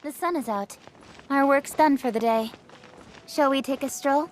The sun is out. Our work's done for the day. Shall we take a stroll?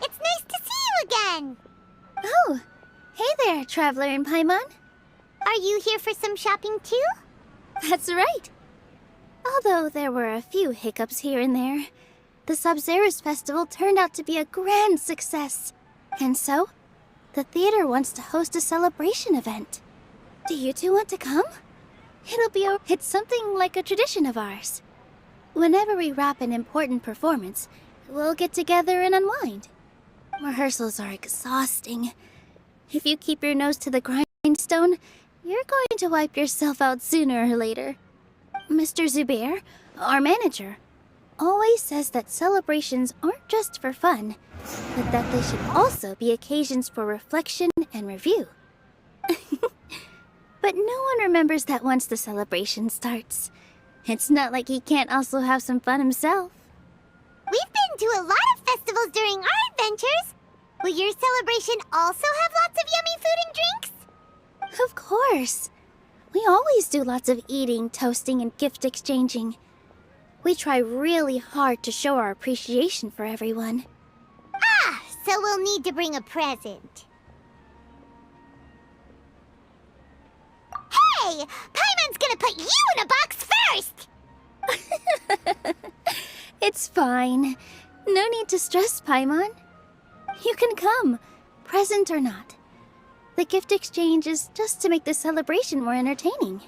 It's nice to see you again! Oh, hey there, Traveler in Paimon. Are you here for some shopping too? That's right. Although there were a few hiccups here and there, the Sub-Zerus Festival turned out to be a grand success. And so, the theater wants to host a celebration event. Do you two want to come? It's something like a tradition of ours. Whenever we wrap an important performance, we'll get together and unwind. Rehearsals are exhausting. If you keep your nose to the grindstone, you're going to wipe yourself out sooner or later. Mr. Zubair, our manager, always says that celebrations aren't just for fun, but that they should also be occasions for reflection and review. But no one remembers that once the celebration starts. It's not like he can't also have some fun himself. We've been to a lot of festivals during our adventures. Will your celebration also have lots of yummy food and drinks? Of course. We always do lots of eating, toasting, and gift exchanging. We try really hard to show our appreciation for everyone. Ah, so we'll need to bring a present. Hey! Paimon's gonna put you in a box first! It's fine. No need to stress, Paimon. You can come, present or not. The gift exchange is just to make the celebration more entertaining.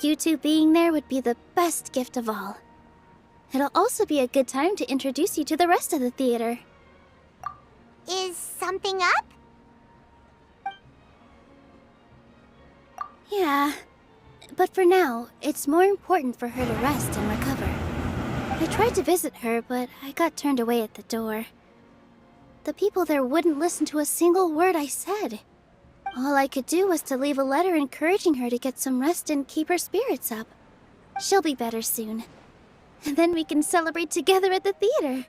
You two being there would be the best gift of all. It'll also be a good time to introduce you to the rest of the theater. Is something up? Yeah, but for now, it's more important for her to rest and recover. I tried to visit her, but I got turned away at the door. The people there wouldn't listen to a single word I said. All I could do was to leave a letter encouraging her to get some rest and keep her spirits up. She'll be better soon. And then we can celebrate together at the theater.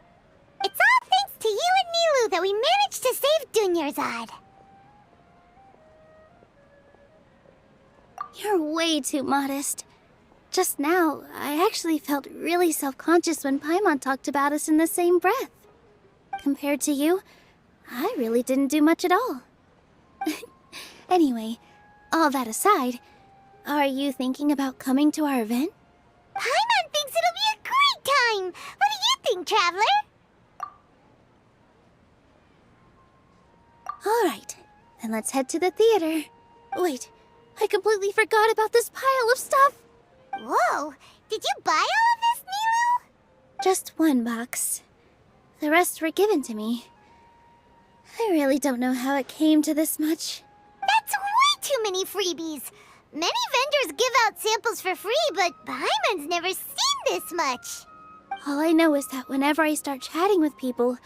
It's all thanks to you and Nilu that we managed to save Dunyarzad. You're way too modest. Just now, I actually felt really self-conscious when Paimon talked about us in the same breath. Compared to you, I really didn't do much at all. Anyway, all that aside, are you thinking about coming to our event? Paimon thinks it'll be a great time! What do you think, Traveler? Alright, then let's head to the theater. Wait, I completely forgot about this pile of stuff! Whoa! Did you buy all of this, Nilu? Just one box. The rest were given to me. I really don't know how it came to this much. That's way too many freebies! Many vendors give out samples for free, but Paimon's never seen this much! All I know is that whenever I start chatting with people,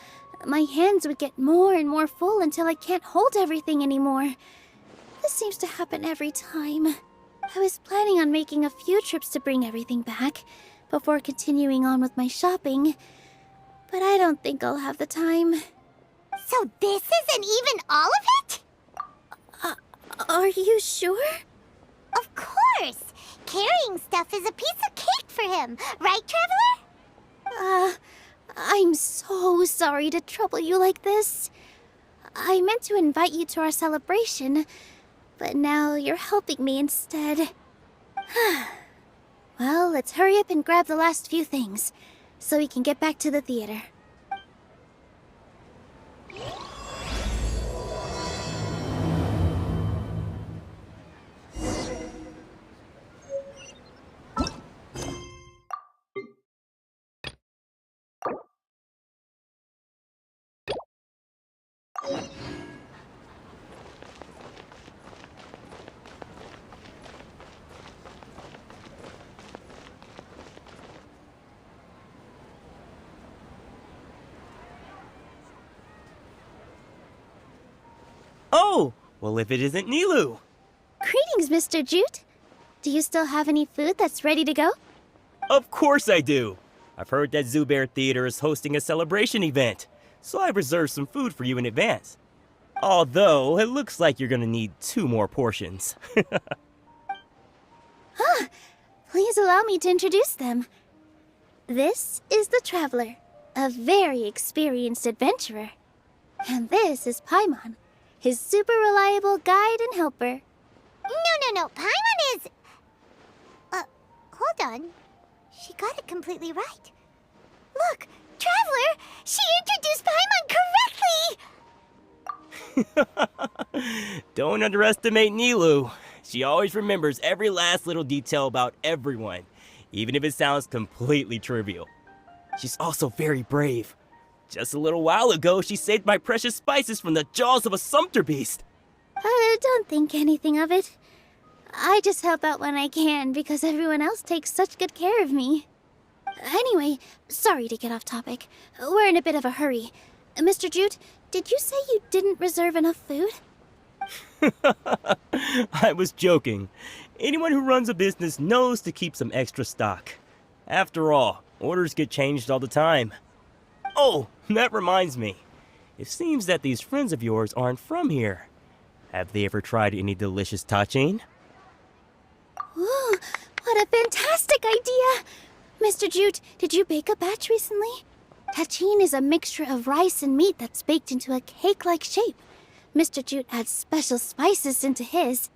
my hands would get more and more full until I can't hold everything anymore. This seems to happen every time. I was planning on making a few trips to bring everything back before continuing on with my shopping, but I don't think I'll have the time. So this isn't even all of it? Are you sure? Of course! Carrying stuff is a piece of cake for him, right, Traveler? I'm so sorry to trouble you like this. I meant to invite you to our celebration, but now you're helping me instead. Well, let's hurry up and grab the last few things, so we can get back to the theater. Oh! Well, if it isn't Nilu! Greetings, Mr. Jute. Do you still have any food that's ready to go? Of course I do! I've heard that Zephyr Theater is hosting a celebration event, so I've reserved some food for you in advance. Although, it looks like you're gonna need 2 more portions. Please allow me to introduce them. This is the Traveler, a very experienced adventurer. And this is Paimon, his super reliable guide and helper. No. Paimon is... hold on. She got it completely right. Look, Traveler! She introduced Paimon correctly! Don't underestimate Nilu. She always remembers every last little detail about everyone, even if it sounds completely trivial. She's also very brave. Just a little while ago, she saved my precious spices from the jaws of a sumpter beast. Don't think anything of it. I just help out when I can because everyone else takes such good care of me. Anyway, sorry to get off topic. We're in a bit of a hurry. Mr. Jute, did you say you didn't reserve enough food? I was joking. Anyone who runs a business knows to keep some extra stock. After all, orders get changed all the time. Oh, that reminds me. It seems that these friends of yours aren't from here. Have they ever tried any delicious tachin? Ooh, what a fantastic idea! Mr. Jute, did you bake a batch recently? Tachin is a mixture of rice and meat that's baked into a cake-like shape. Mr. Jute adds special spices into his.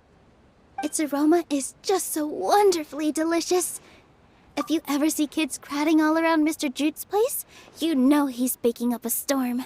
Its aroma is just so wonderfully delicious. If you ever see kids crowding all around Mr. Jute's place, you know he's baking up a storm.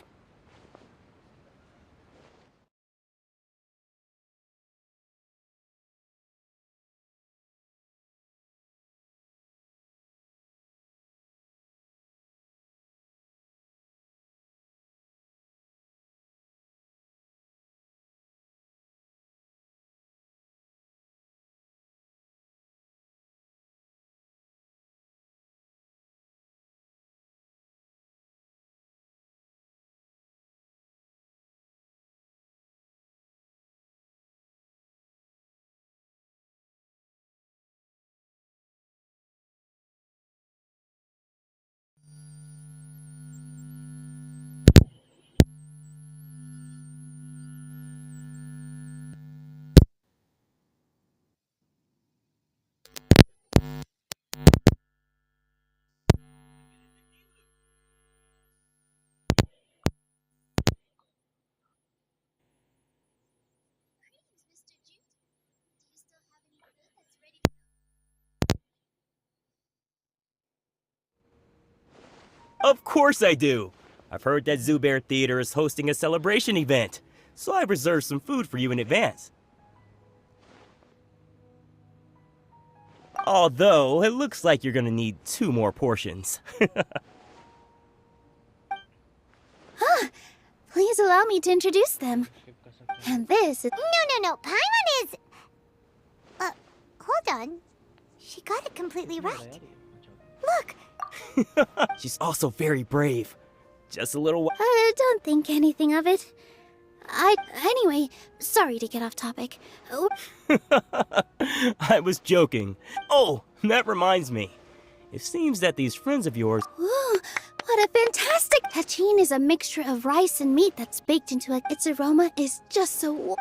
Of course I do. I've heard that Zephyr Theater is hosting a celebration event, so I've reserved some food for you in advance. Although, it looks like you're gonna need 2 more portions. Please allow me to introduce them. And this is... No. Paimon is... hold on. She got it completely right. Look! She's also very brave. Just a little don't think anything of it. Anyway, sorry to get off topic. Oh, I was joking. Oh, that reminds me. It seems that these friends of yours... ooh, what a fantastic... Tachin is a mixture of rice and meat that's baked into a... Its aroma is just so...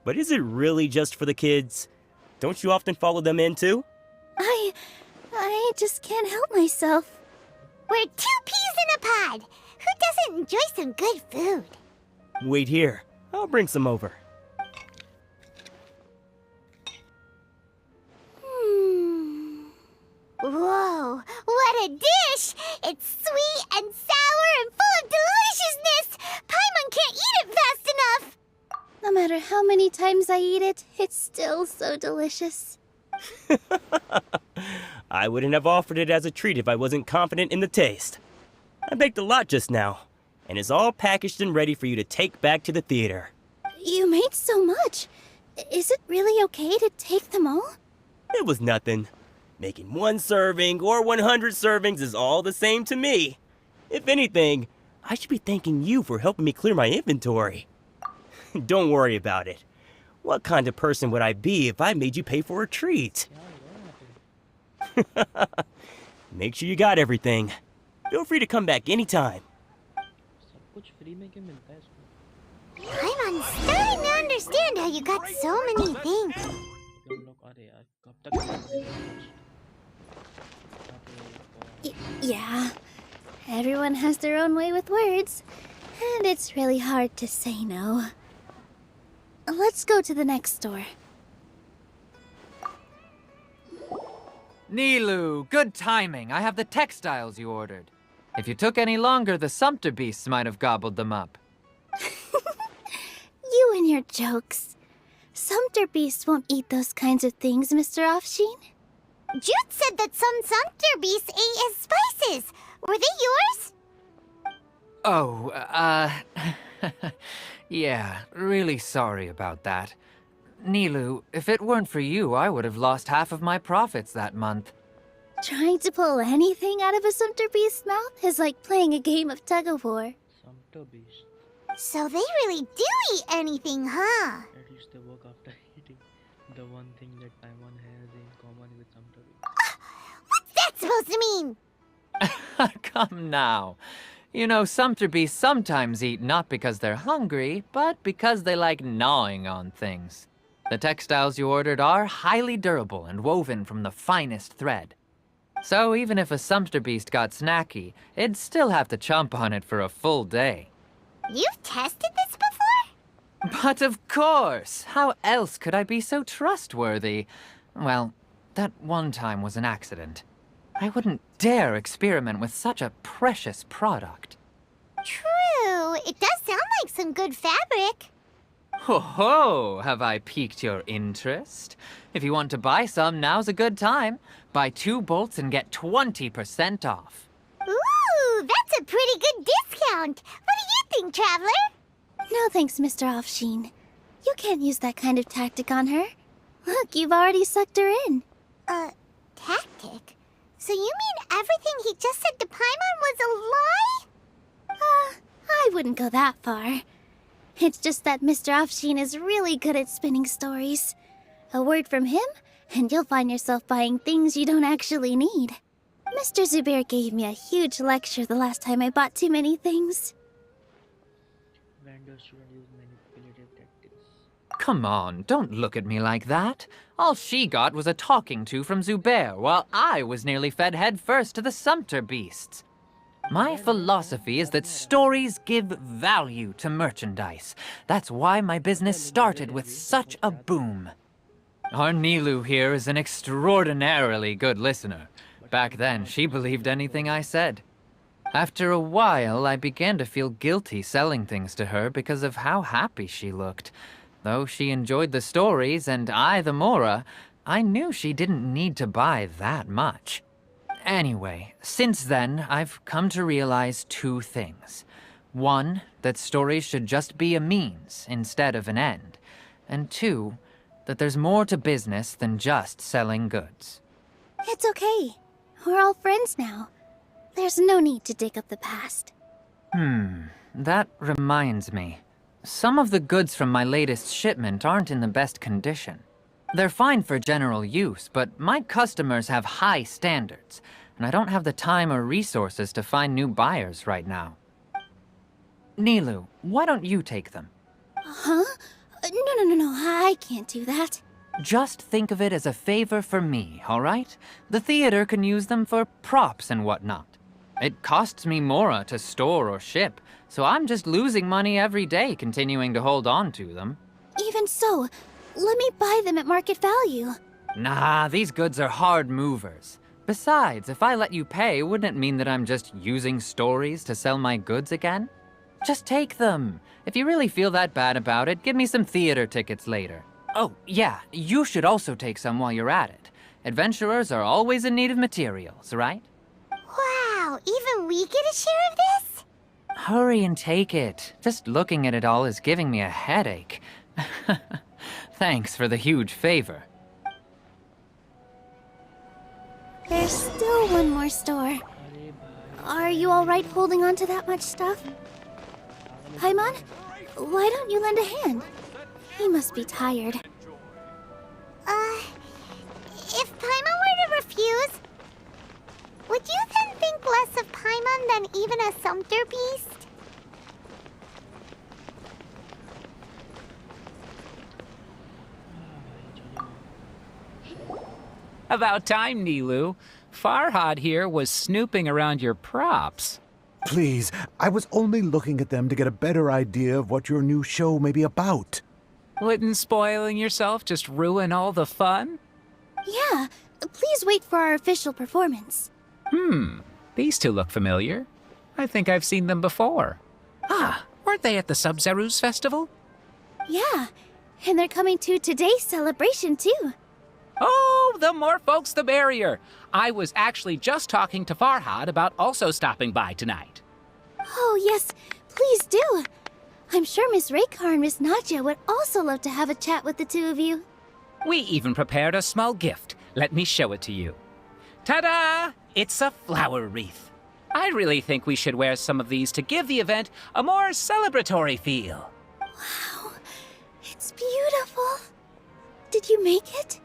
But is it really just for the kids? Don't you often follow them in too? I just can't help myself. We're 2 peas in a pod! Who doesn't enjoy some good food? Wait here. I'll bring some over. Whoa, what a dish! It's sweet and sour and full of deliciousness! Paimon can't eat it fast enough! No matter how many times I eat it, it's still so delicious. I wouldn't have offered it as a treat if I wasn't confident in the taste. I baked a lot just now, and it's all packaged and ready for you to take back to the theater. You made so much. Is it really okay to take them all? It was nothing. Making 1 serving or 100 servings is all the same to me. If anything, I should be thanking you for helping me clear my inventory. Don't worry about it. What kind of person would I be if I made you pay for a treat? Make sure you got everything. Feel free to come back anytime. Paimon's starting to understand how you got so many things. Yeah. Everyone has their own way with words, and it's really hard to say no. Let's go to the next store. Nilu, good timing. I have the textiles you ordered. If you took any longer, the Sumpter beasts might have gobbled them up. You and your jokes. Sumpter beasts won't eat those kinds of things, Mr. Offsheen. Jude said that some Sumpter beasts ate his spices. Were they yours? Oh, yeah, really sorry about that. Nilu, if it weren't for you, I would have lost half of my profits that month. Trying to pull anything out of a Sumpter beast's mouth is like playing a game of tug-of-war. Sumpter beast. So they really do eat anything, huh? At least they work after eating. The one thing that Paimon has in common with Sumpter beast. What's that supposed to mean? Come now. You know, Sumpter beasts sometimes eat not because they're hungry, but because they like gnawing on things. The textiles you ordered are highly durable and woven from the finest thread. So even if a Sumpter beast got snacky, it'd still have to chomp on it for a full day. You've tested this before? But of course! How else could I be so trustworthy? Well, that one time was an accident. I wouldn't dare experiment with such a precious product. True. It does sound like some good fabric. Ho ho! Have I piqued your interest? If you want to buy some, now's a good time. Buy 2 bolts and get 20% off. Ooh, that's a pretty good discount. What do you think, Traveler? No thanks, Mr. Offsheen. You can't use that kind of tactic on her. Look, you've already sucked her in. Tactic? So you mean everything he just said to Paimon was a lie? I wouldn't go that far. It's just that Mr. Offsheen is really good at spinning stories. A word from him, and you'll find yourself buying things you don't actually need. Mr. Zephyr gave me a huge lecture the last time I bought too many things. Vendors shouldn't use manipulative tactics. Come on, don't look at me like that. All she got was a talking to from Zubair, while I was nearly fed head first to the Sumpter beasts. My philosophy is that stories give value to merchandise. That's why my business started with such a boom. Our Nilu here is an extraordinarily good listener, back then, she believed anything I said. After a while, I began to feel guilty selling things to her because of how happy she looked. Though she enjoyed the stories and I the Mora, I knew she didn't need to buy that much. Anyway, since then, I've come to realize two things. One, that stories should just be a means instead of an end. And two, that there's more to business than just selling goods. It's okay. We're all friends now. There's no need to dig up the past. That reminds me. Some of the goods from my latest shipment aren't in the best condition. They're fine for general use, but my customers have high standards, and I don't have the time or resources to find new buyers right now. Nilu, why don't you take them? Huh? No, I can't do that. Just think of it as a favor for me, all right? The theater can use them for props and whatnot. It costs me Mora to store or ship, so I'm just losing money every day continuing to hold on to them. Even so, let me buy them at market value. Nah, these goods are hard movers. Besides, if I let you pay, wouldn't it mean that I'm just using stories to sell my goods again? Just take them. If you really feel that bad about it, give me some theater tickets later. Oh, yeah, you should also take some while you're at it. Adventurers are always in need of materials, right? Wow, even we get a share of this? Hurry and take it. Just looking at it all is giving me a headache. Thanks for the huge favor. There's still one more store. Are you alright holding on to that much stuff? Paimon, why don't you lend a hand? He must be tired. If Paimon were to refuse, would you then think less of Paimon than even a sumpter beast? About time, Nilu. Farhad here was snooping around your props. Please, I was only looking at them to get a better idea of what your new show may be about. Wouldn't spoiling yourself just ruin all the fun? Yeah, please wait for our official performance. These two look familiar. I think I've seen them before. Ah, weren't they at the Sub-Zeru's festival? Yeah, and they're coming to today's celebration too. Oh, the more folks the merrier. I was actually just talking to Farhad about also stopping by tonight. Oh yes, please do. I'm sure Miss Raykar and Miss Nadja would also love to have a chat with the two of you. We even prepared a small gift. Let me show it to you. Ta-da! It's a flower wreath. I really think we should wear some of these to give the event a more celebratory feel. Wow, it's beautiful. Did you make it?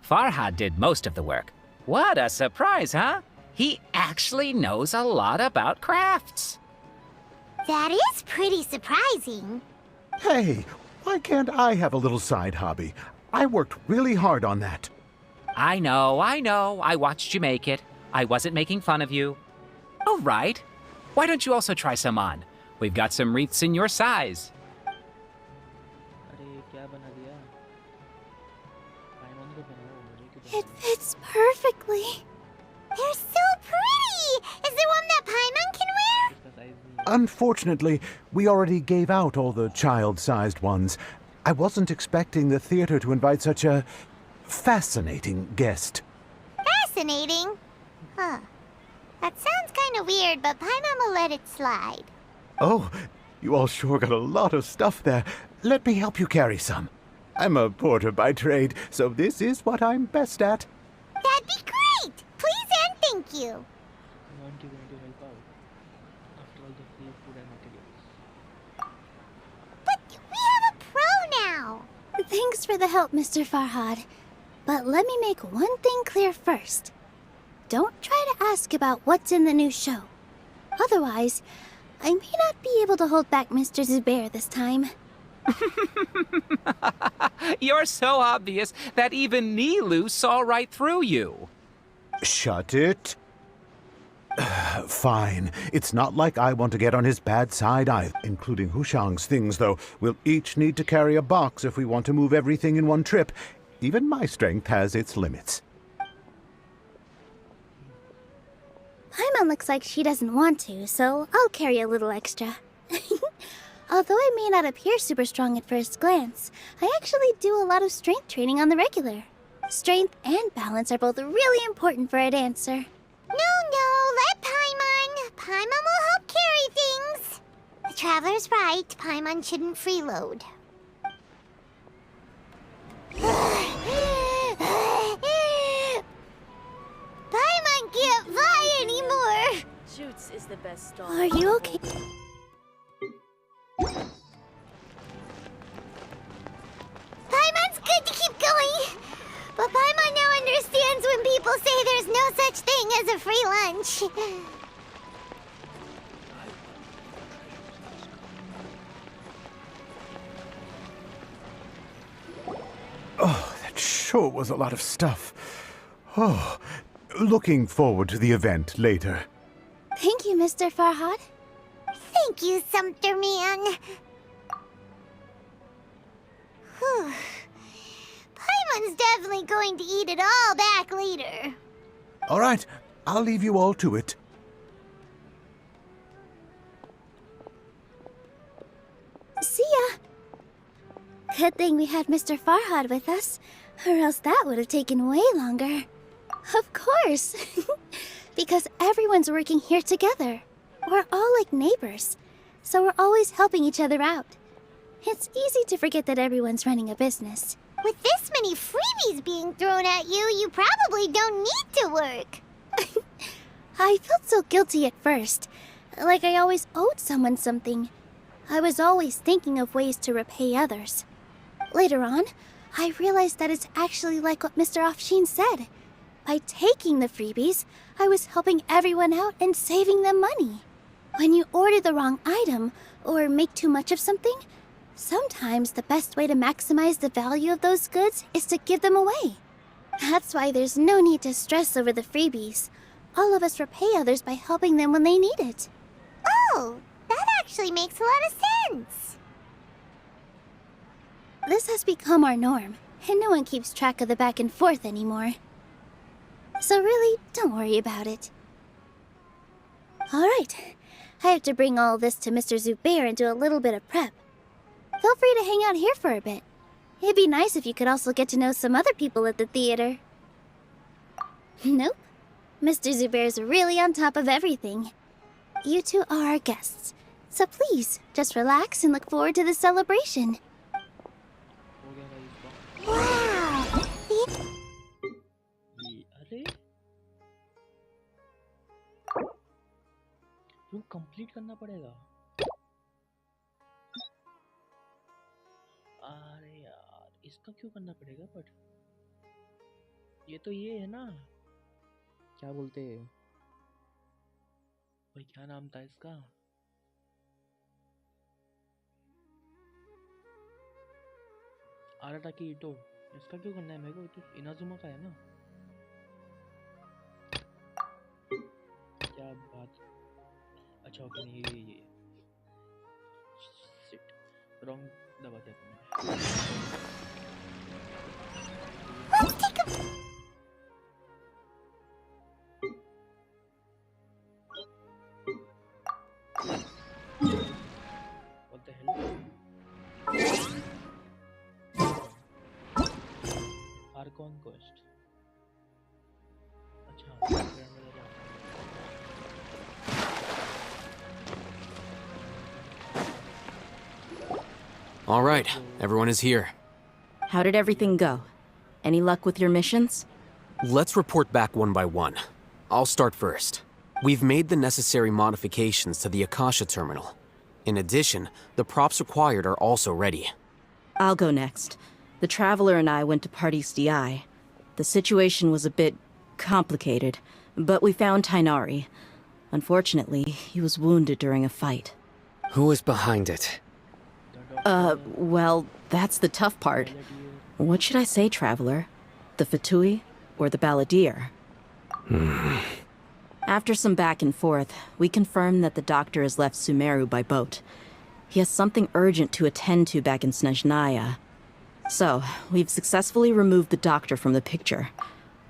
Farhad did most of the work. What a surprise, huh? He actually knows a lot about crafts. That is pretty surprising. Hey, why can't I have a little side hobby? I worked really hard on that. I know. I watched you make it. I wasn't making fun of you. All right. Why don't you also try some on? We've got some wreaths in your size. अरे क्या बना दिया? पाइमॉन को बनाओ मुझे क्यों It fits perfectly. They're so pretty! Is there one that Paimon can wear? इसका size नहीं है. Unfortunately, we already gave out all the child-sized ones. I wasn't expecting the theater to invite such a fascinating guest. Fascinating. Huh. That sounds kind of weird, but Paimon will let it slide. Oh, you all sure got a lot of stuff there. Let me help you carry some. I'm a porter by trade, so this is what I'm best at. That'd be great! Please and thank you. Aren't you going to help out? After all the free food and materials. But we have a pro now. Thanks for the help, Mr. Farhad. But let me make one thing clear first. Don't try to ask about what's in the new show. Otherwise, I may not be able to hold back Mr. Zubair this time. You're so obvious that even Nilu saw right through you. Shut it. Fine. It's not like I want to get on his bad side either. Including Hushang's things, though. We'll each need to carry a box if we want to move everything in one trip. even my strength has its limits. Paimon looks like she doesn't want to, so I'll carry a little extra. Although I may not appear super strong at first glance, I actually do a lot of strength training on the regular. Strength and balance are both really important for a dancer. No, let Paimon. Paimon will help carry things. The Traveler's right. Paimon shouldn't freeload. Paimon can't fly anymore. Shoots is the best stall. Are you okay? Paimon's good to keep going. But Paimon now understands when people say there's no such thing as a free lunch. Oh, that sure was a lot of stuff. Oh, looking forward to the event later. Thank you, Mr. Farhad. Thank you, Sumpter Man. Whew. Paimon's definitely going to eat it all back later. All right, I'll leave you all to it. See ya. Good thing we had Mr. Farhad with us, or else that would have taken way longer. Of course. Because everyone's working here together. We're all like neighbors, so we're always helping each other out. It's easy to forget that everyone's running a business. With this many freebies being thrown at you, you probably don't need to work. I felt so guilty at first, like I always owed someone something. I was always thinking of ways to repay others. Later on, I realized that it's actually like what Mr. Afshin said. By taking the freebies, I was helping everyone out and saving them money. When you order the wrong item, or make too much of something, sometimes the best way to maximize the value of those goods is to give them away. That's why there's no need to stress over the freebies. All of us repay others by helping them when they need it. Oh, that actually makes a lot of sense. This has become our norm, and no one keeps track of the back and forth anymore. So really, don't worry about it. Alright, I have to bring all this to Mr. Zubair and do a little bit of prep. Feel free to hang out here for a bit. It'd be nice if you could also get to know some other people at the theater. Nope. Mr. Zubair's really on top of everything. You two are our guests, so please, just relax and look forward to the celebration. हो गया भाई इसका Wow. ये अरे क्यों complete करना पड़ेगा अरे यार इसका क्यों करना पड़ेगा बट ये तो ये है ना क्या बोलते हैं भाई क्या नाम था इसका आराटाकी इटो इसका क्यों करना है मेरे को तो इनाजुमा का है ना क्या बात अच्छा ओके नहीं ये शिट रॉन्ग दबा दिया तुमने Let's take a... What the hell? Archon quest. अच्छा All right, everyone is here. How did everything go? Any luck with your missions? Let's report back one by one. I'll start first. We've made the necessary modifications to the Akasha terminal. In addition, the props required are also ready. I'll go next. The Traveler and I went to Party's DI. The situation was a bit complicated, but we found Tainari. Unfortunately, he was wounded during a fight. Who is behind it? Well, that's the tough part. What should I say, Traveler? The Fatui or the Balladeer? After some back and forth, we confirmed that the doctor has left Sumeru by boat. He has something urgent to attend to back in Snezhnaya. So, we've successfully removed the doctor from the picture.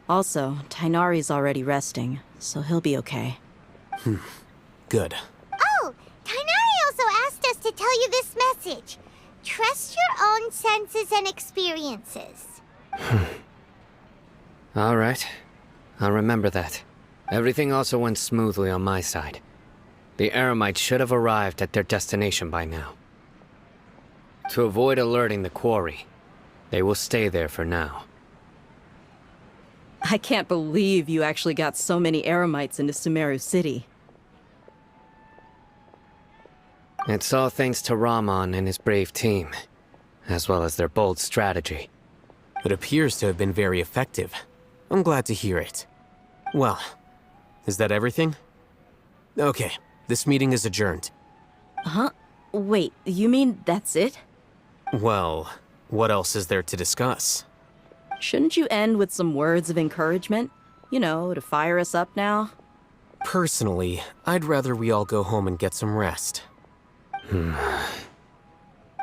Also, Tainari's already resting, so he'll be okay. Good. Oh, Tainari also asked us to tell you this message. Trust your own senses and experiences. All right. I'll remember that. Everything also went smoothly on my side. The Eremites should have arrived at their destination by now. To avoid alerting the quarry, they will stay there for now. I can't believe you actually got so many Eremites into Sumeru City. It's all thanks to Rahman and his brave team, as well as their bold strategy. It appears to have been very effective. I'm glad to hear it. Well, is that everything? Okay, this meeting is adjourned. Huh? Wait, you mean that's it? Well, what else is there to discuss? Shouldn't you end with some words of encouragement? You know, to fire us up now? Personally, I'd rather we all go home and get some rest.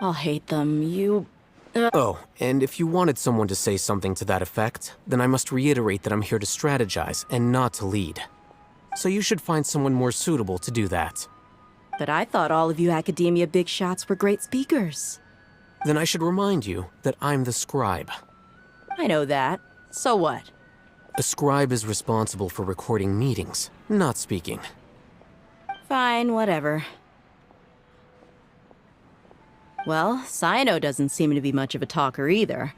I'll hate them. Oh, and if you wanted someone to say something to that effect, then I must reiterate that I'm here to strategize and not to lead. So you should find someone more suitable to do that. But I thought all of you academia big shots were great speakers. Then I should remind you that I'm the scribe. I know that. So what? A scribe is responsible for recording meetings, not speaking. Fine, whatever. Well, Cyno doesn't seem to be much of a talker either.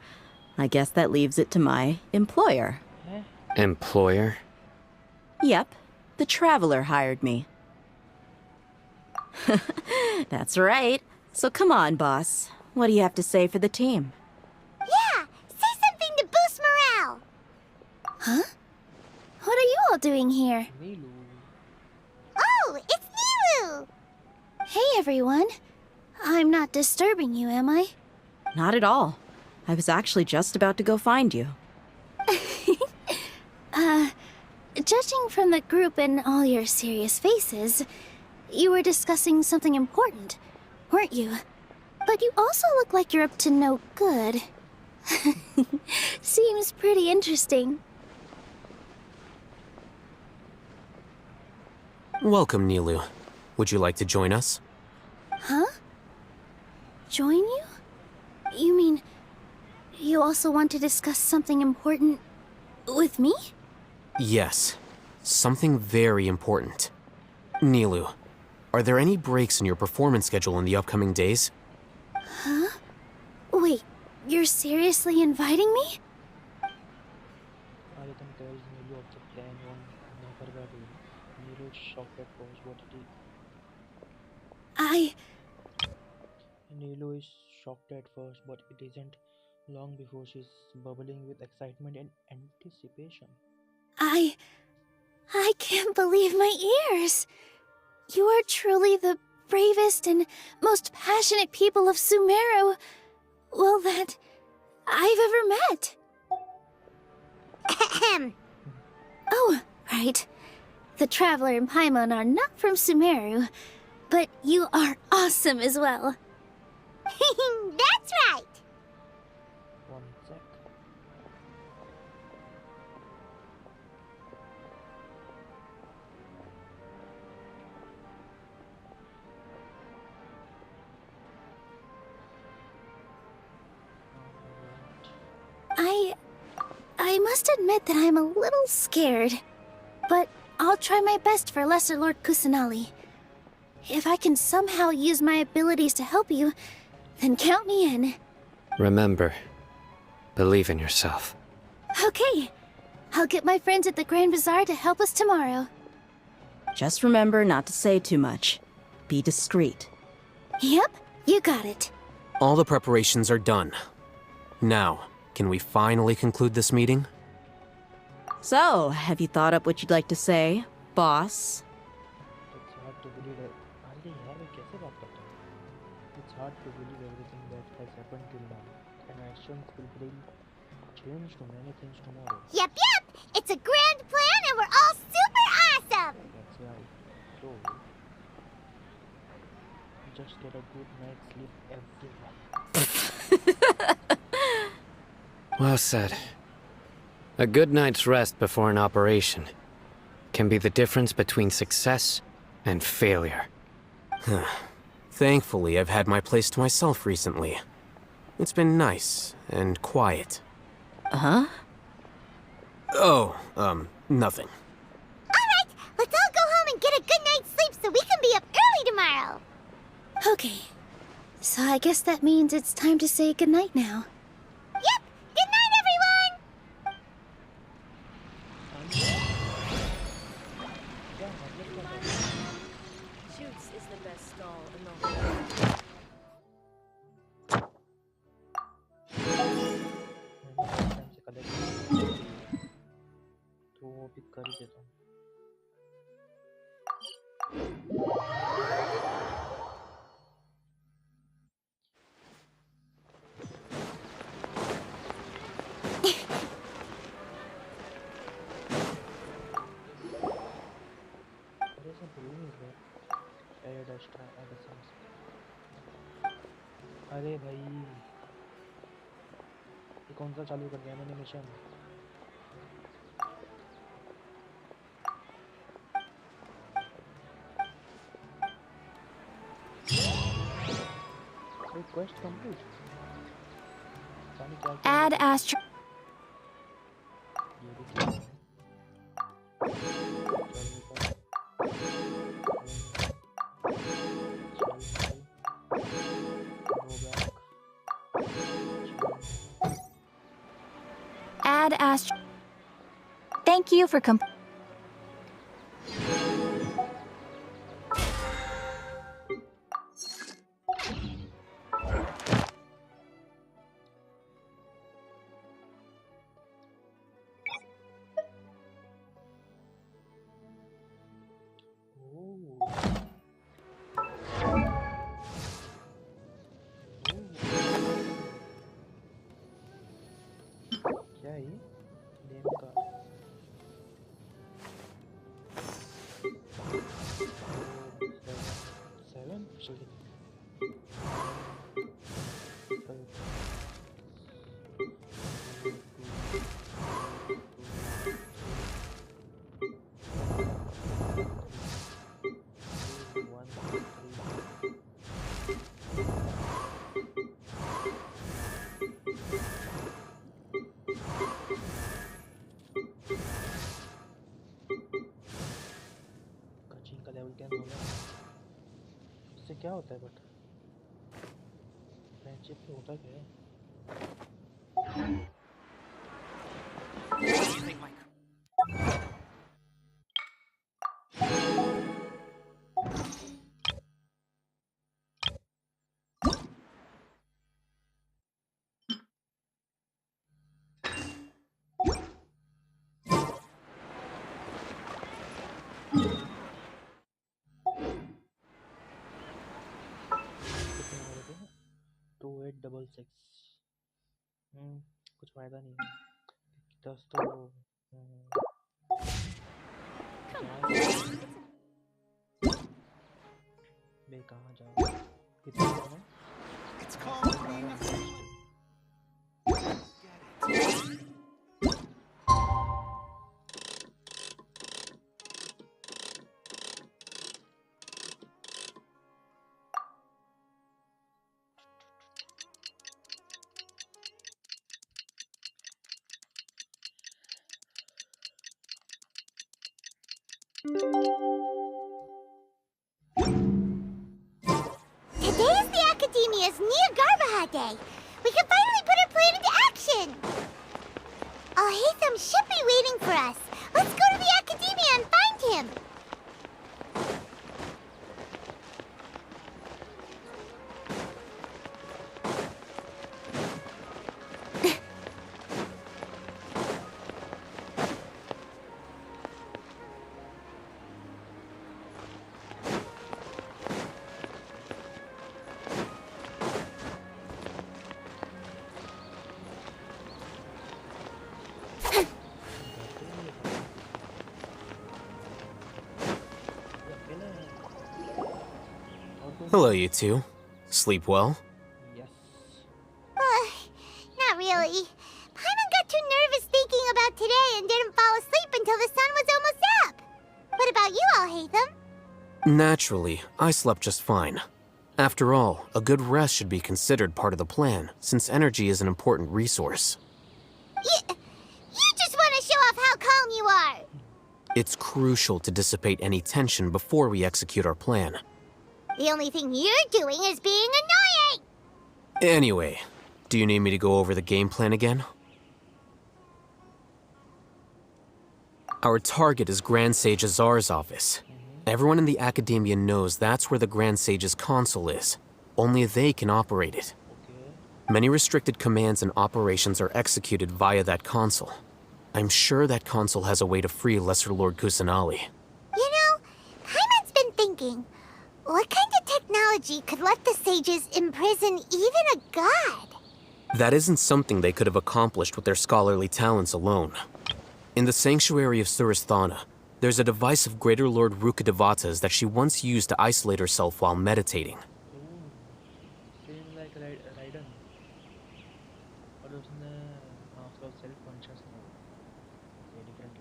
I guess that leaves it to my employer. Employer? Yep, the Traveler hired me. That's right. So come on, boss. What do you have to say for the team? Yeah, say something to boost morale. Huh? What are you all doing here? Oh, it's Nilu! Hey, everyone. I'm not disturbing you, am I? Not at all. I was actually just about to go find you. Judging from the group and all your serious faces, you were discussing something important, weren't you? But you also look like you're up to no good. Seems pretty interesting. Welcome, Nilu. Would you like to join us? Huh? Join you? You mean you also want to discuss something important with me? Yes. Something very important. Nilu, are there any breaks in your performance schedule in the upcoming days? Huh? Wait, you're seriously inviting me? Archon tells Nilu of the plan on Nagargadu. Nilu is shocked at first, but Nilu is shocked at first, but it isn't long before she's bubbling with excitement and anticipation. I can't believe my ears. You are truly the bravest and most passionate people of Sumeru, well, that I've ever met. Ahem. Oh, right. The Traveler and Paimon are not from Sumeru, but you are awesome as well. That's right. One sec. I must admit that I'm a little scared, but I'll try my best for Lesser Lord Kusanali. If I can somehow use my abilities to help you, then count me in. Remember, believe in yourself. Okay, I'll get my friends at the Grand Bazaar to help us tomorrow. Just remember not to say too much. Be discreet. Yep, you got it. All the preparations are done. Now, can we finally conclude this meeting? So, have you thought up what you'd like to say, boss? It's hard to believe it. अरे यार ये कैसे बात करते हैं? It's hard to believe everything that has happened till now, and actions will bring change to many things tomorrow. Yep. It's a grand plan and we're all super awesome. That's right. So, just get a good night's sleep, everyone. Well said. A good night's rest before an operation can be the difference between success and failure. Thankfully, I've had my place to myself recently. It's been nice and quiet. Huh? Oh, nothing. Alright, let's all go home and get a good night's sleep so we can be up early tomorrow. Okay. So I guess that means it's time to say goodnight now. Yep, good night, everyone! Shoots is the best stall in the whole world. Time से collect तो वो भी कर ही देता हूँ। अरे भाई ये कौन सा चालू कर दिया मैंने mission? Quest complete. Add Astro. Add Astro. Thank you for क्या है ये? नेम का सेवन का लेवल 10 हो गया। इससे क्या होता है बट फ्रेंडशिप से होता क्या है? टू 866 कुछ फायदा नहीं है। 10 तो बे कहाँ जाओ कितना है? Today is the Academia's Neogarbaha Day. We can finally put our plan into action. Alhaitham should be waiting for us. Let's go to the Academia and find him. Hello, you two. Sleep well? Yes. Not really. I out today and didn't fall asleep until the sun was almost up. What about you, Alhaitham? Naturally, I slept just fine. After all, a good rest should be considered part of the plan, since energy is an important resource. You just want to show off how calm you are. It's crucial to dissipate any tension before we execute our plan. The only thing you're doing is being annoying. Anyway, do you need me to go over the game plan again? Our target is Grand Sage Azar's office. Everyone in the Academia knows that's where the Grand Sage's console is. Only they can operate it. Many restricted commands and operations are executed via that console. I'm sure that console has a way to free Lesser Lord Kusanali. You know, Paimon's been thinking, what kind of technology could let the sages imprison even a god? That isn't something they could have accomplished with their scholarly talents alone. In the Sanctuary of Suristhana, there's a device of Greater Lord Rukadevata's that she once used to isolate herself while meditating. Same like Raiden. और उसने उसका self-conscious था. ये different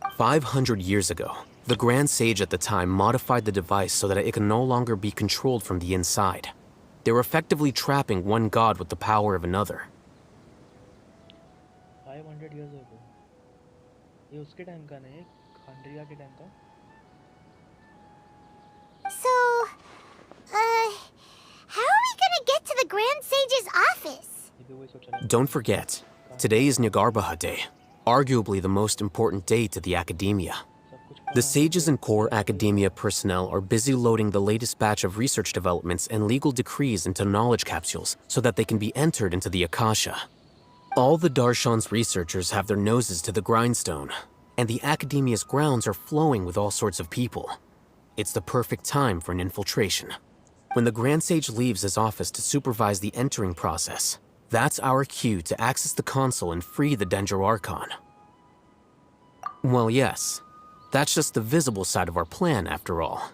है. 500 years ago, the Grand Sage at the time modified the device so that it could no longer be controlled from the inside. They were effectively trapping one god with the power of another. 500 years ago. ये उसके time का नहीं, खांडरिया के time का. So, how are we gonna get to the Grand Sage's office? ये भी वही सोच रहा है. Don't forget, today is Nyagarbaha Day, arguably the most important day to the Academia. The sages and core Academia personnel are busy loading the latest batch of research developments and legal decrees into knowledge capsules so that they can be entered into the Akasha. All the Darshan's researchers have their noses to the grindstone, and the Academia's grounds are flowing with all sorts of people. It's the perfect time for an infiltration. When the Grand Sage leaves his office to supervise the entering process, that's our cue to access the console and free the Dendro Archon. Well, yes. That's just the visible side of our plan, after all.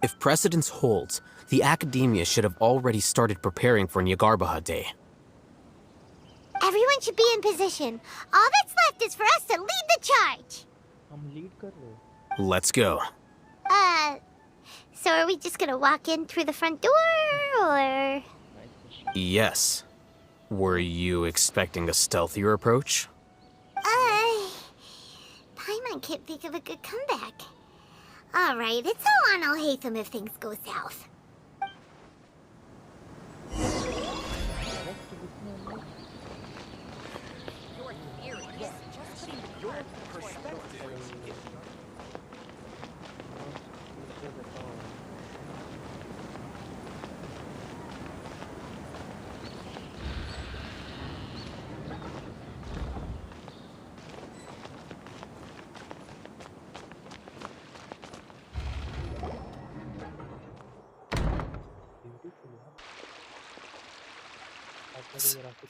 If precedence holds, the Academia should have already started preparing for Nyagarbaha Day. Everyone should be in position. All that's left is for us to lead the charge. हम lead कर रहे. Let's go. So are we just gonna walk in through the front door, or...? Yes. Were you expecting a stealthier approach? Paimon can't think of a good comeback. Alright, it's all on Alhaitham if things go south.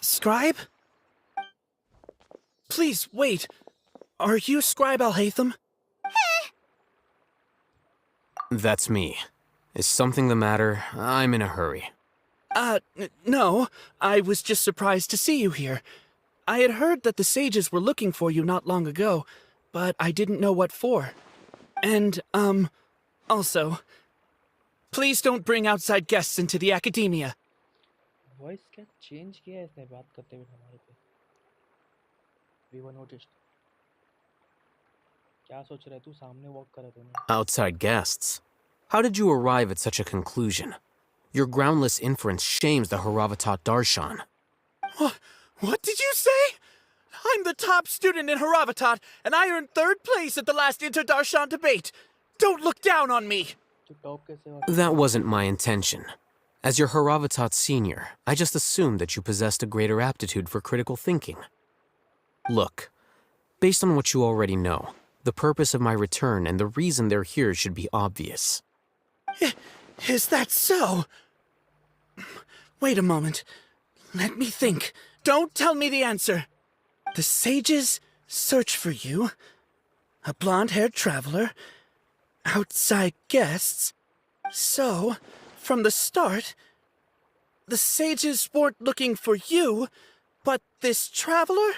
Scribe? Please, wait. Are you Scribe Alhaitham? That's me. Is something the matter? I'm in a hurry. No. I was just surprised to see you here. I had heard that the sages were looking for you not long ago, but I didn't know what for. And, also, please don't bring outside guests into the Academia. Voice क्या change किया है इसने बात करते हुए हमारे पे. We were noticed. क्या सोच रहा है तू सामने walk कर रहा था. Outside guests? How did you arrive at such a conclusion? Your groundless inference shames the Haravatat Darshan. What did you say? I'm the top student in Haravatat, and I earned 3rd place at the last Inter-Darshan debate. Don't look down on me! That wasn't my intention. As your Haravatat senior, I just assumed that you possessed a greater aptitude for critical thinking. Look, based on what you already know, the purpose of my return and the reason they're here should be obvious. Is that so? Wait a moment. Let me think. Don't tell me the answer. The sages search for you. A blonde-haired traveler. Outside guests. So, from the start, the sages weren't looking for you, but this traveler?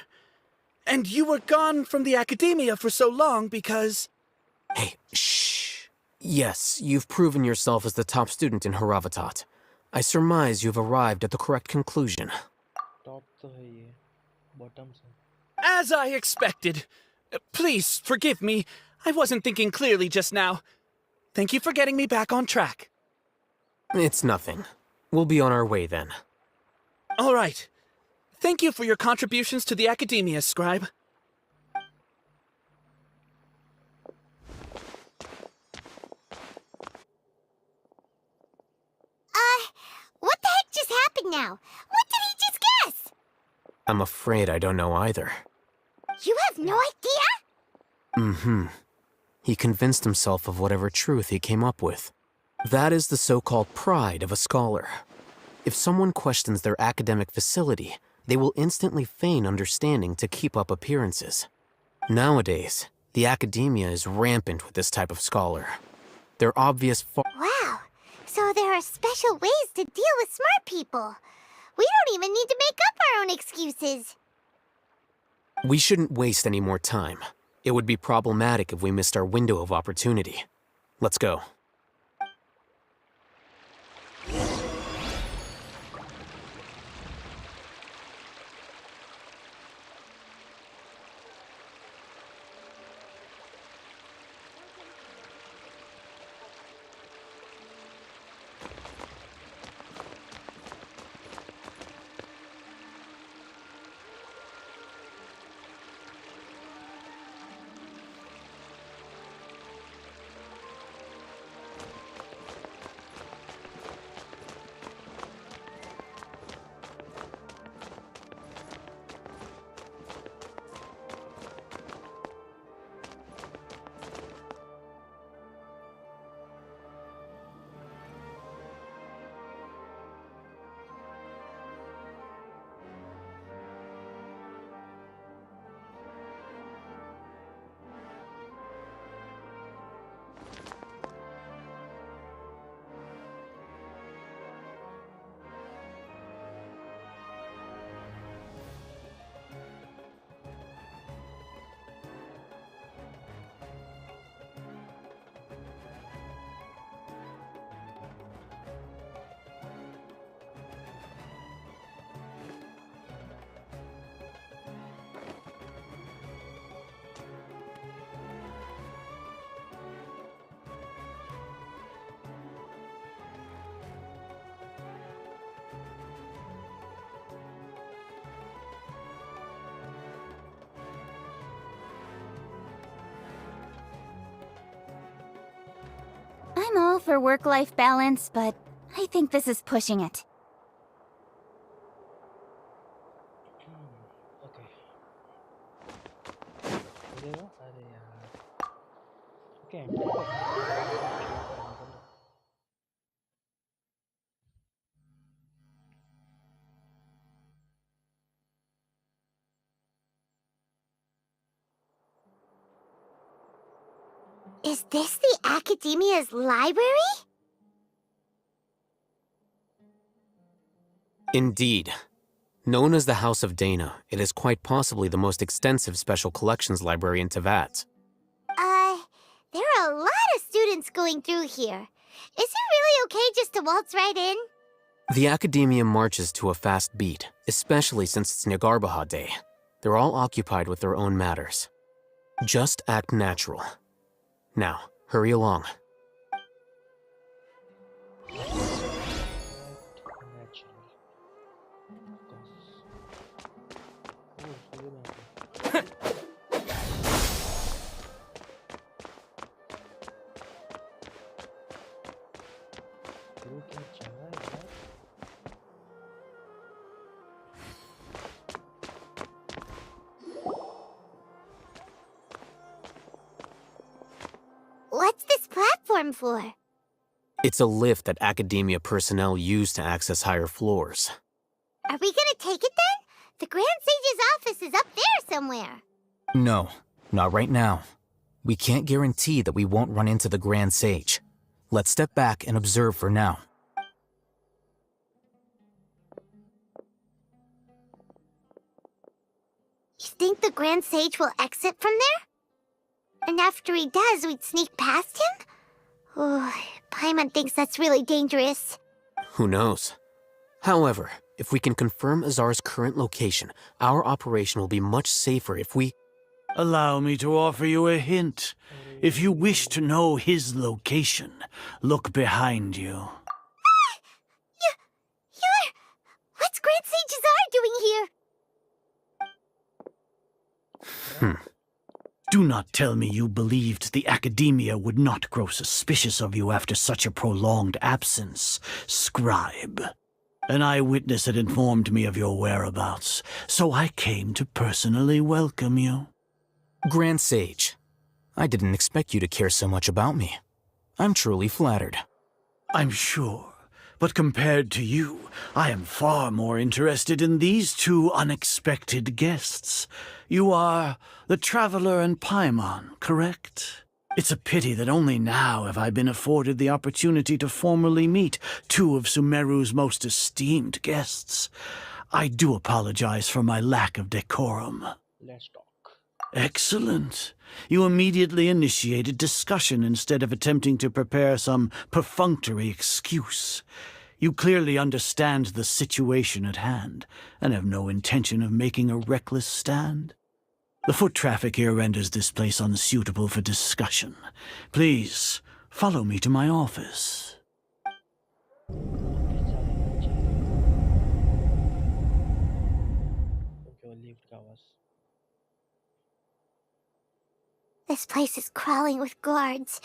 And you were gone from the academia for so long because... Hey, shh. Yes, you've proven yourself as the top student in Haravatat. I surmise you've arrived at the correct conclusion. Top तो है ये, bottom से. As I expected. Please forgive me. I wasn't thinking clearly just now. Thank you for getting me back on track. It's nothing. We'll be on our way then. All right. Thank you for your contributions to the academia, Scribe. What the heck just happened now? What did he just guess? I'm afraid I don't know either. You have no idea? Mm-hmm. He convinced himself of whatever truth he came up with. That is the so-called pride of a scholar. If someone questions their academic facility, they will instantly feign understanding to keep up appearances. Nowadays, the academia is rampant with this type of scholar. Their obvious Wow. So there are special ways to deal with smart people. We don't even need to make up our own excuses. We shouldn't waste any more time. It would be problematic if we missed our window of opportunity. Let's go. I'm all for work-life balance, but I think this is pushing it. Okay. बोलेगा? अरे यार. Okay. Is this the Academia's library? Indeed. Known as the House of Dana, it is quite possibly the most extensive special collections library in Teyvat. There are a lot of students going through here. Is it really okay just to waltz right in? The Academia marches to a fast beat, especially since it's Nagarbaha Day. They're all occupied with their own matters. Just act natural. Now, hurry along. What's this platform for? It's a lift that Academia personnel use to access higher floors. Are we gonna take it then? The Grand Sage's office is up there somewhere. No, not right now. We can't guarantee that we won't run into the Grand Sage. Let's step back and observe for now. think the Grand Sage will exit from there? And after he does, we'd sneak past him? Oh, Paimon thinks that's really dangerous. Who knows? However, if we can confirm Azar's current location, our operation will be much safer if we... Allow me to offer you a hint. If you wish to know his location, look behind you. What's Grand Sage Azar doing here? Do not tell me you believed the Academia would not grow suspicious of you after such a prolonged absence, scribe. An eyewitness had informed me of your whereabouts, so I came to personally welcome you. Grand Sage, I didn't expect you to care so much about me. I'm truly flattered. I'm sure. But compared to you, I am far more interested in these two unexpected guests. You are the Traveler and Paimon, correct? It's a pity that only now have I been afforded the opportunity to formally meet two of Sumeru's most esteemed guests. I do apologize for my lack of decorum. Let's talk. Excellent. You immediately initiated discussion instead of attempting to prepare some perfunctory excuse. You clearly understand the situation at hand, and have no intention of making a reckless stand. The foot traffic here renders this place unsuitable for discussion. Please, follow me to my office. This place is crawling with guards.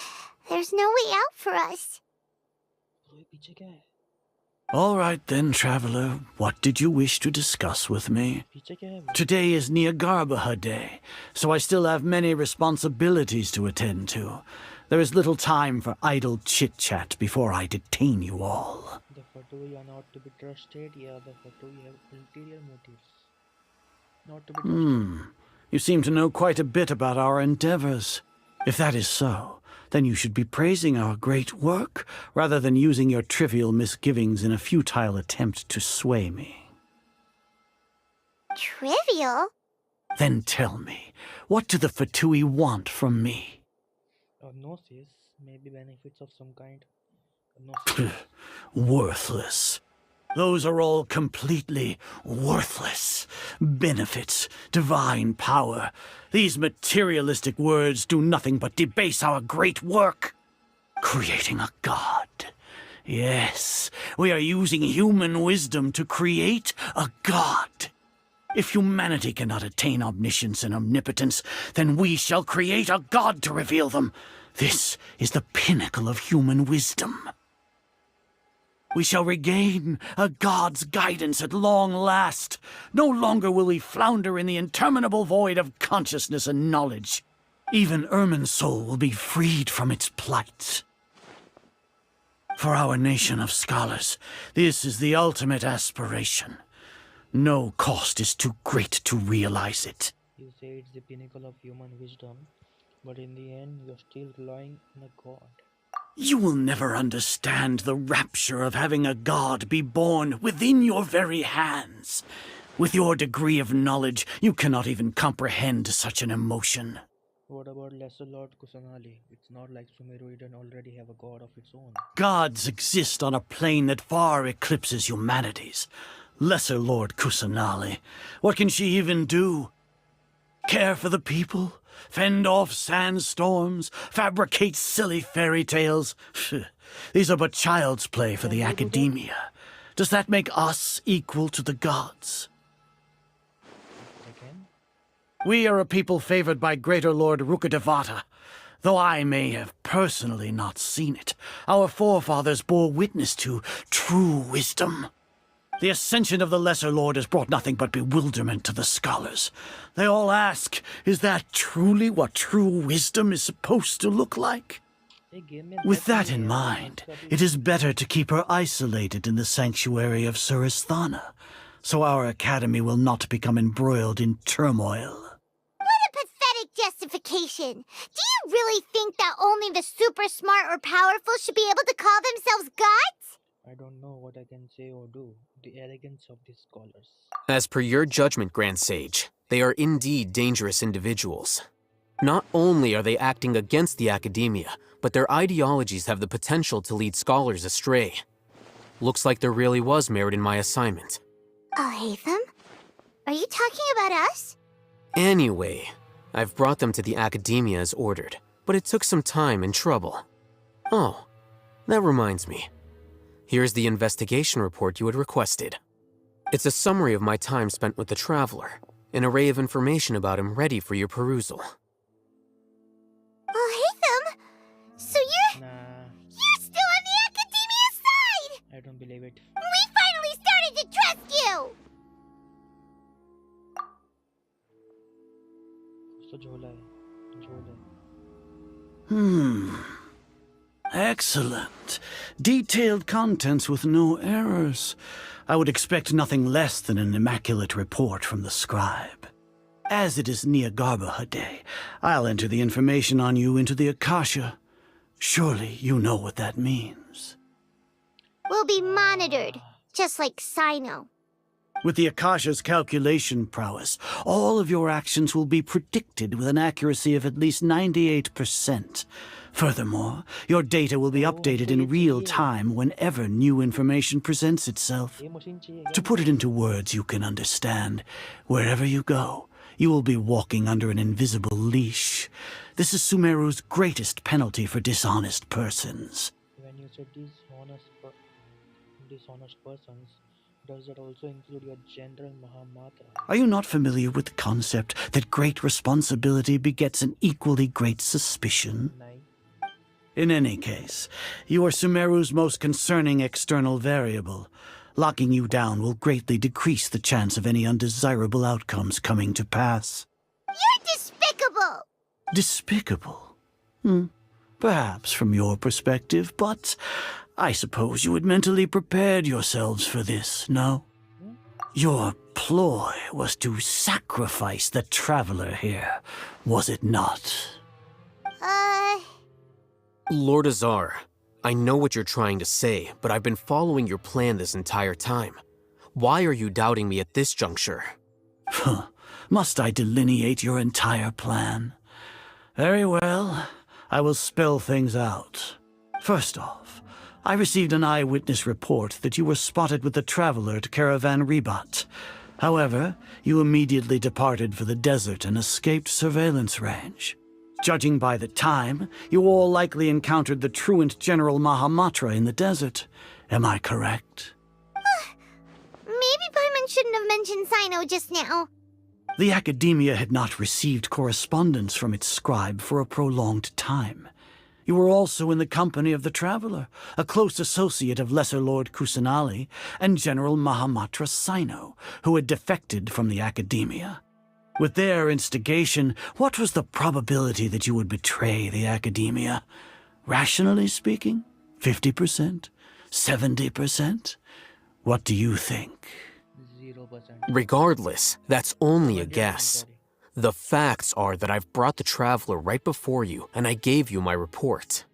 There's no way out for us. All right then, Traveler. What did you wish to discuss with me? Today is Nyargarbaha Day, so I still have many responsibilities to attend to. There is little time for idle chit-chat before I detain you all. The Fatui are not to be trusted, yeah, the Fatui have ulterior motives. Not to be trusted. You seem to know quite a bit about our endeavors. If that is so, then you should be praising our great work, rather than using your trivial misgivings in a futile attempt to sway me. Trivial? Then tell me, what do the Fatui want from me? Gnosis, maybe benefits of some kind. Worthless. Those are all completely worthless. Benefits, divine power. These materialistic words do nothing but debase our great work. Creating a god. Yes, we are using human wisdom to create a god. If humanity cannot attain omniscience and omnipotence, then we shall create a god to reveal them. This is the pinnacle of human wisdom. We shall regain a god's guidance at long last. No longer will we flounder in the interminable void of consciousness and knowledge. Even Ermin's soul will be freed from its plight. For our nation of scholars, this is the ultimate aspiration. No cost is too great to realize it. You say it's the pinnacle of human wisdom, but in the end, you're still relying on a god. You will never understand the rapture of having a god be born within your very hands. With your degree of knowledge, you cannot even comprehend such an emotion. What about Lesser Lord Kusanali? It's not like Sumeru didn't already have a god of its own. Gods exist on a plane that far eclipses humanity's. Lesser Lord Kusanali, what can she even do? Care for the people? Fend off sandstorms? Fabricate silly fairy tales? These are but child's play for the Academia. Does that make us equal to the gods? We are a people favored by Greater Lord Rukkhadevata. Though I may have personally not seen it, our forefathers bore witness to true wisdom. The ascension of the Lesser Lord has brought nothing but bewilderment to the scholars. They all ask, is that truly what true wisdom is supposed to look like? With that in mind, it is better to keep her isolated in the sanctuary of Suristhana, so our academy will not become embroiled in turmoil. What a pathetic justification! Do you really think that only the super smart or powerful should be able to call themselves gods? I don't know what I can say or do. The arrogance of these scholars. As per your judgment, Grand Sage, They are indeed dangerous individuals. Not only are they acting against the academia, but their ideologies have the potential to lead scholars astray. Looks like there really was merit in my assignment. Oh, Hatham? Are you talking about us? Anyway, I've brought them to the academia as ordered, but it took some time and trouble. Oh, that reminds me. Here's the investigation report you had requested. It's a summary of my time spent with the Traveler, an array of information about him ready for your perusal. Oh, Hatham! So Nah, you're still on the academia side! I don't believe it. We finally started to trust you! कुछ तो झोला है, झोल है. Excellent. Detailed contents with no errors. I would expect nothing less than an immaculate report from the scribe. As it is Nyagarbha Day, I'll enter the information on you into the Akasha. Surely you know what that means. We'll be monitored, just like Sino. With the Akasha's calculation prowess, all of your actions will be predicted with an accuracy of at least 98%. Furthermore, your data will be updated in real time whenever new information presents itself. To put it into words you can understand, wherever you go, you will be walking under an invisible leash. This is Sumeru's greatest penalty for dishonest persons. When you said dishonest persons, does that also include your general Mahamatra? Are you not familiar with the concept that great responsibility begets an equally great suspicion? In any case, you are Sumeru's most concerning external variable. Locking you down will greatly decrease the chance of any undesirable outcomes coming to pass. You're despicable! Despicable? Perhaps from your perspective, but I suppose you had mentally prepared yourselves for this, no? Your ploy was to sacrifice the Traveler here, was it not? Lord Azar, I know what you're trying to say, but I've been following your plan this entire time. Why are you doubting me at this juncture? Must I delineate your entire plan? Very well, I will spell things out. First off, I received an eyewitness report that you were spotted with the Traveler at Caravan Ribat. However, you immediately departed for the desert and escaped surveillance range. Judging by the time, you all likely encountered the truant General Mahamatra in the desert. Am I correct? Maybe Paimon shouldn't have mentioned Sino just now. The Academia had not received correspondence from its scribe for a prolonged time. You were also in the company of the Traveler, a close associate of Lesser Lord Kusanali and General Mahamatra Sino, who had defected from the Academia. With their instigation, what was the probability that you would betray the Academia? Rationally speaking, 50%? 70%? What do you think? 0%. Regardless, that's only a guess. The facts are that I've brought the Traveler right before you, and I gave you my report.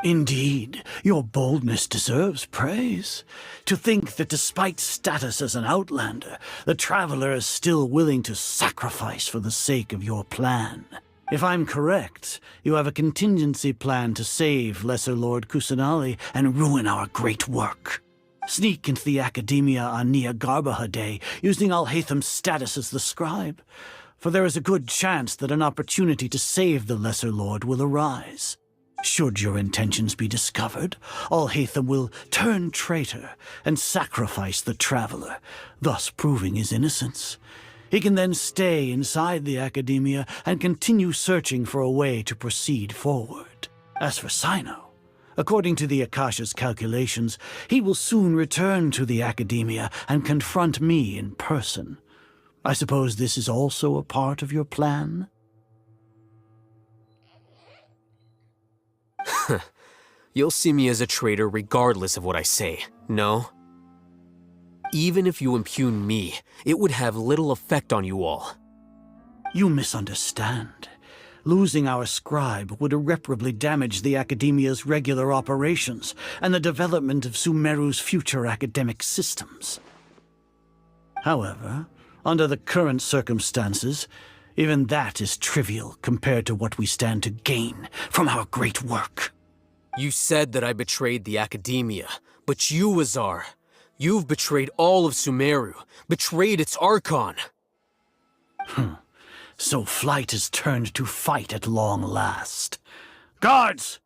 Indeed, your boldness deserves praise. To think that despite status as an outlander, the Traveler is still willing to sacrifice for the sake of your plan. If I'm correct, you have a contingency plan to save Lesser Lord Kusanali and ruin our great work. Sneak into the Academia on Nyagarbha Day, using Alhatham's status as the scribe. For there is a good chance that an opportunity to save the Lesser Lord will arise. Should your intentions be discovered, Alhatham will turn traitor and sacrifice the Traveler, thus proving his innocence. He can then stay inside the Academia and continue searching for a way to proceed forward. As for Sino, according to the Akasha's calculations, he will soon return to the Academia and confront me in person. I suppose this is also a part of your plan? You'll see me as a traitor regardless of what I say, no? Even if you impugn me, it would have little effect on you all. You misunderstand. Losing our scribe would irreparably damage the Academia's regular operations and the development of Sumeru's future academic systems. However, Under the current circumstances, even that is trivial compared to what we stand to gain from our great work. You said that I betrayed the Academia, but you, Azar, you've betrayed all of Sumeru, betrayed its Archon. So flight is turned to fight at long last. Guards!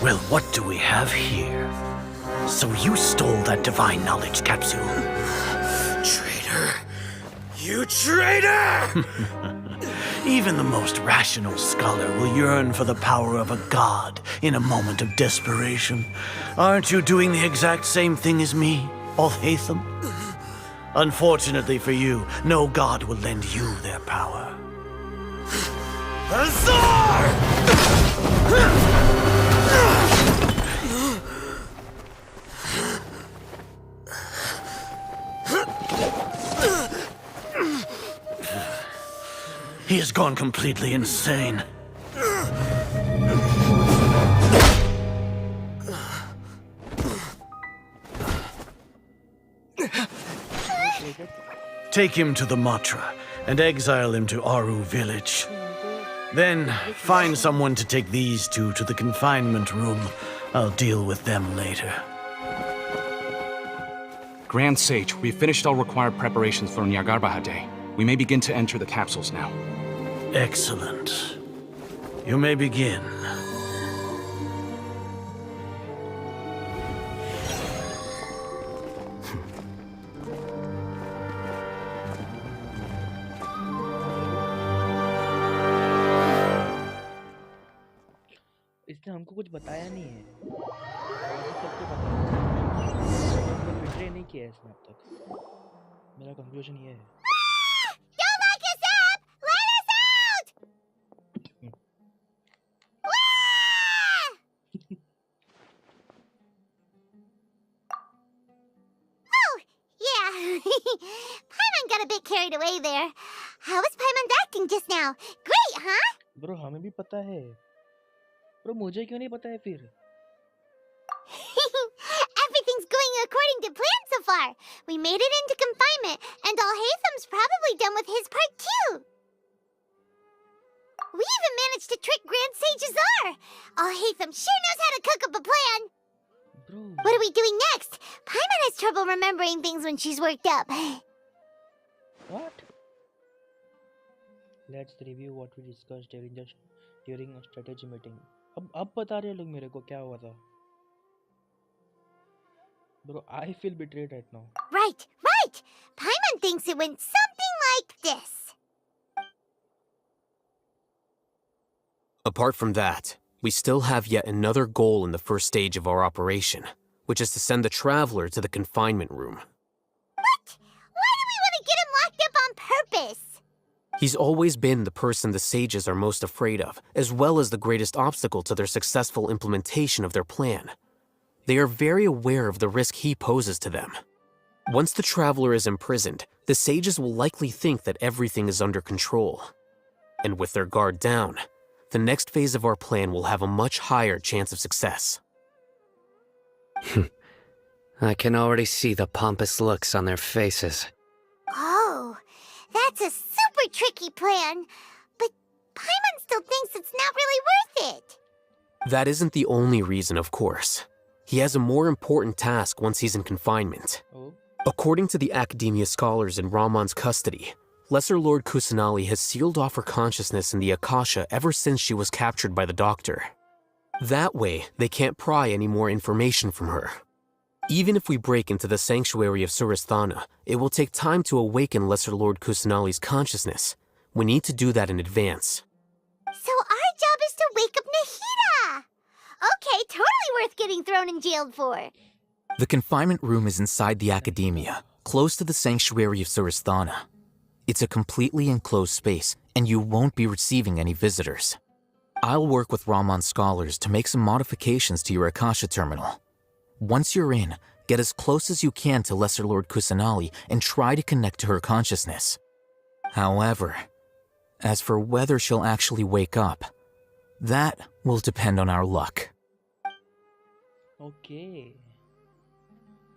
Well, what do we have here? So you stole that divine knowledge capsule. Traitor! You traitor! Even the most rational scholar will yearn for the power of a god in a moment of desperation. Aren't you doing the exact same thing as me, Alhaitham? Unfortunately for you, no god will lend you their power. Azar! He has gone completely insane. Take him to the Matra and exile him to Aru village. Then find someone to take these two to the confinement room. I'll deal with them later. Grand Sage, we've finished all required preparations for Nyargarbaha Day. We may begin to enter the capsules now. Excellent. You may begin. इसने हमको कुछ बताया नहीं है। सबको बताया betray नहीं किया है इसने अब तक। मेरा कंक्लूजन ये है। Don't lock us up! Let us out! Oh, yeah. Paimon got a bit carried away there. How was Paimon acting just now? Great, huh? Bro हमें भी पता है। ब्रो मुझे क्यों नहीं पता है फिर? Everything's going according to plan so far. We made it into confinement, and Alhaitham's probably done with his part too. We even managed to trick Grand Sage Azar. Alhaitham sure knows how to cook up a plan. Bro. What are we doing next? Paimon has trouble remembering things when she's worked up. What? Let's review what we discussed during a strategy meeting. अब बता रहे लोग मेरे को क्या हुआ था? Bro, I feel betrayed right now. Right. Paimon thinks it went something like this. Apart from that, we still have yet another goal in the first stage of our operation, which is to send the Traveler to the confinement room. What? Why do we want to get him locked up on purpose? He's always been the person the sages are most afraid of, as well as the greatest obstacle to their successful implementation of their plan. They are very aware of the risk he poses to them. Once the Traveler is imprisoned, the sages will likely think that everything is under control. And with their guard down, the next phase of our plan will have a much higher chance of success. I can already see the pompous looks on their faces. Oh, that's a super tricky plan. But Paimon still thinks it's not really worth it. That isn't the only reason, of course. He has a more important task once he's in confinement. Oh. According to the Academia scholars in Ramon's custody, Lesser Lord Kusanali has sealed off her consciousness in the Akasha ever since she was captured by the Doctor. That way, they can't pry any more information from her. Even if we break into the sanctuary of Suristhana, it will take time to awaken Lesser Lord Kusanali's consciousness. We need to do that in advance. So our job is to wake up Nahida! Okay, totally worth getting thrown and jailed for. The confinement room is inside the academia, close to the sanctuary of Suristhana. It's a completely enclosed space, and you won't be receiving any visitors. I'll work with Ramon's scholars to make some modifications to your Akasha terminal. Once you're in, get as close as you can to Lesser Lord Kusanali and try to connect to her consciousness. However, as for whether she'll actually wake up, that will depend on our luck. Okay.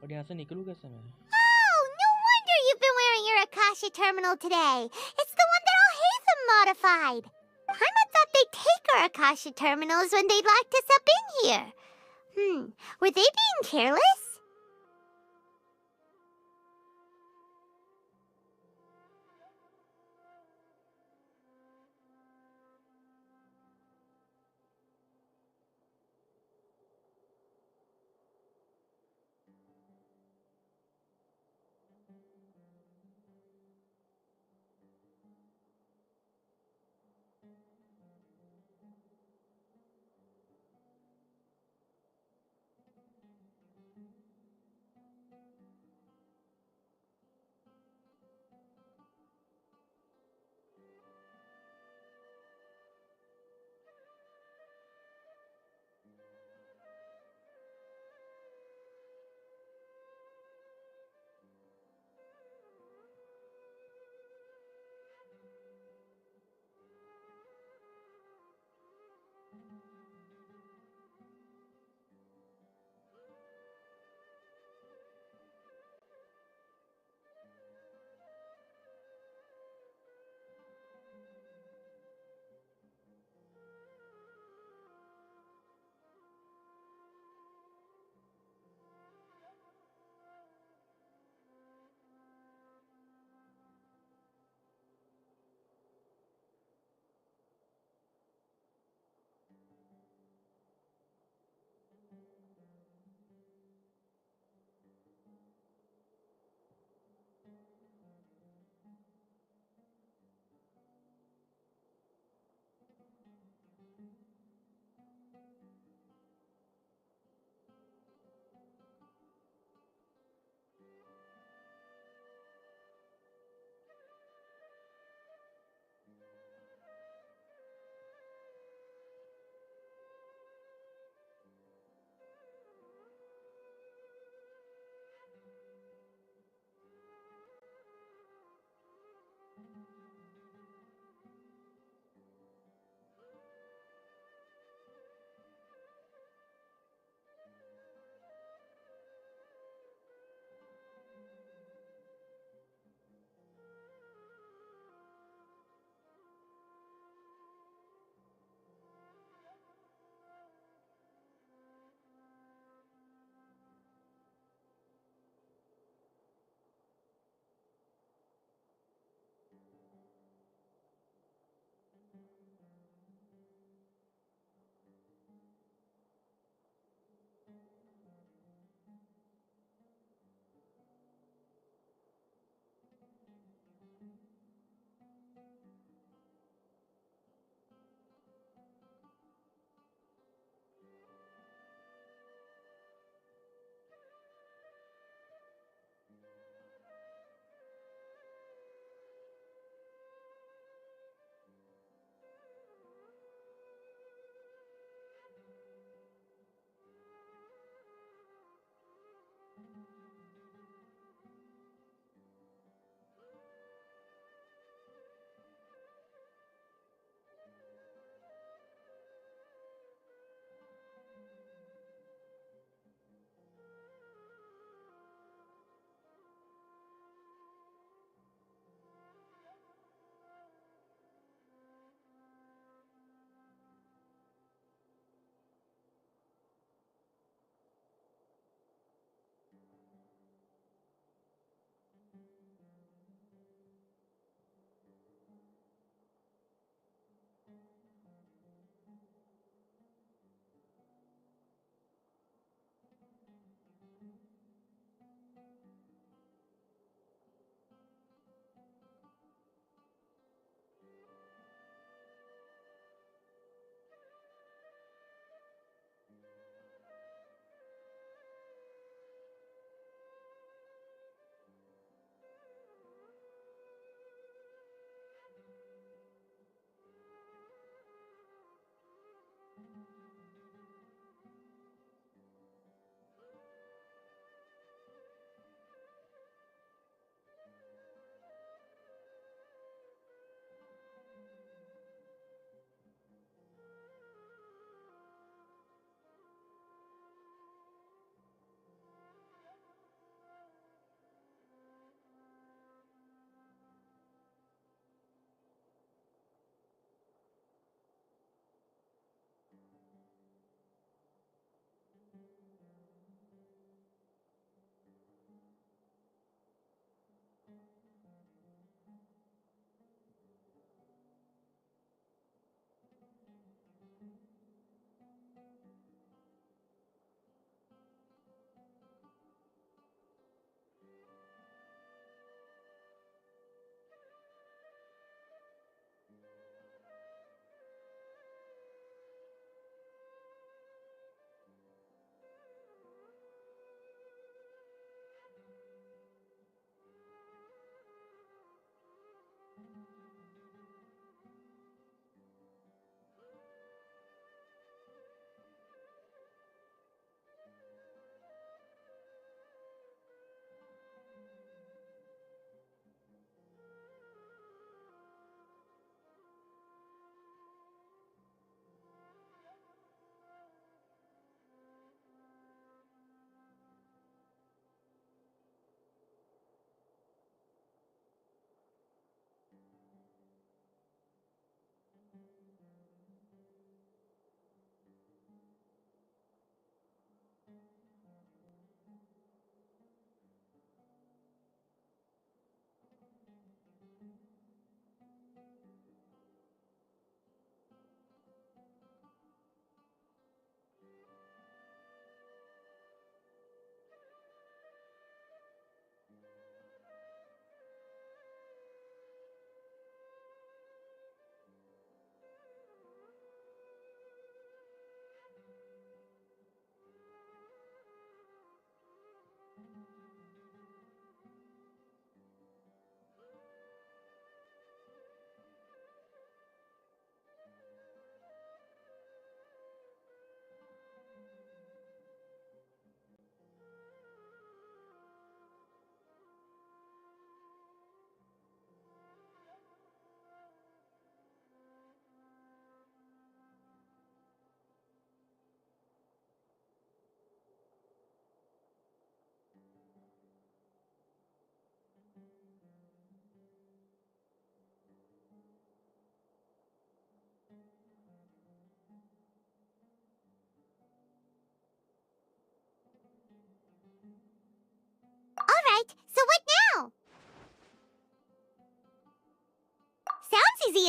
और यहाँ से निकलूँ कैसे मैं? Oh, no wonder you've been wearing your Akasha terminal today. It's the one that all Hatham modified. Paimon thought they'd take our Akasha terminals when they'd locked us up in here. Were they being careless?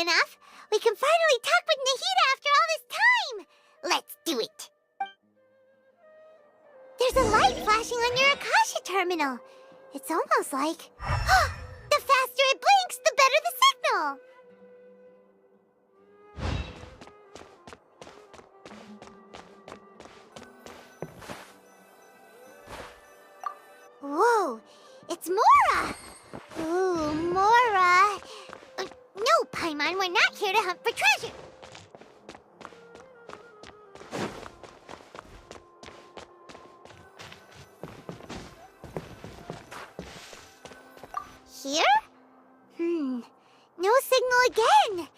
enough, we can finally talk with Nahida after all this time! Let's do it! There's a light flashing on your Akasha terminal. It's almost like... the faster it blinks, the better the signal! Whoa! It's Mora! Ooh, Mora! No, Paimon, we're not here to hunt for treasure! Here? No signal again!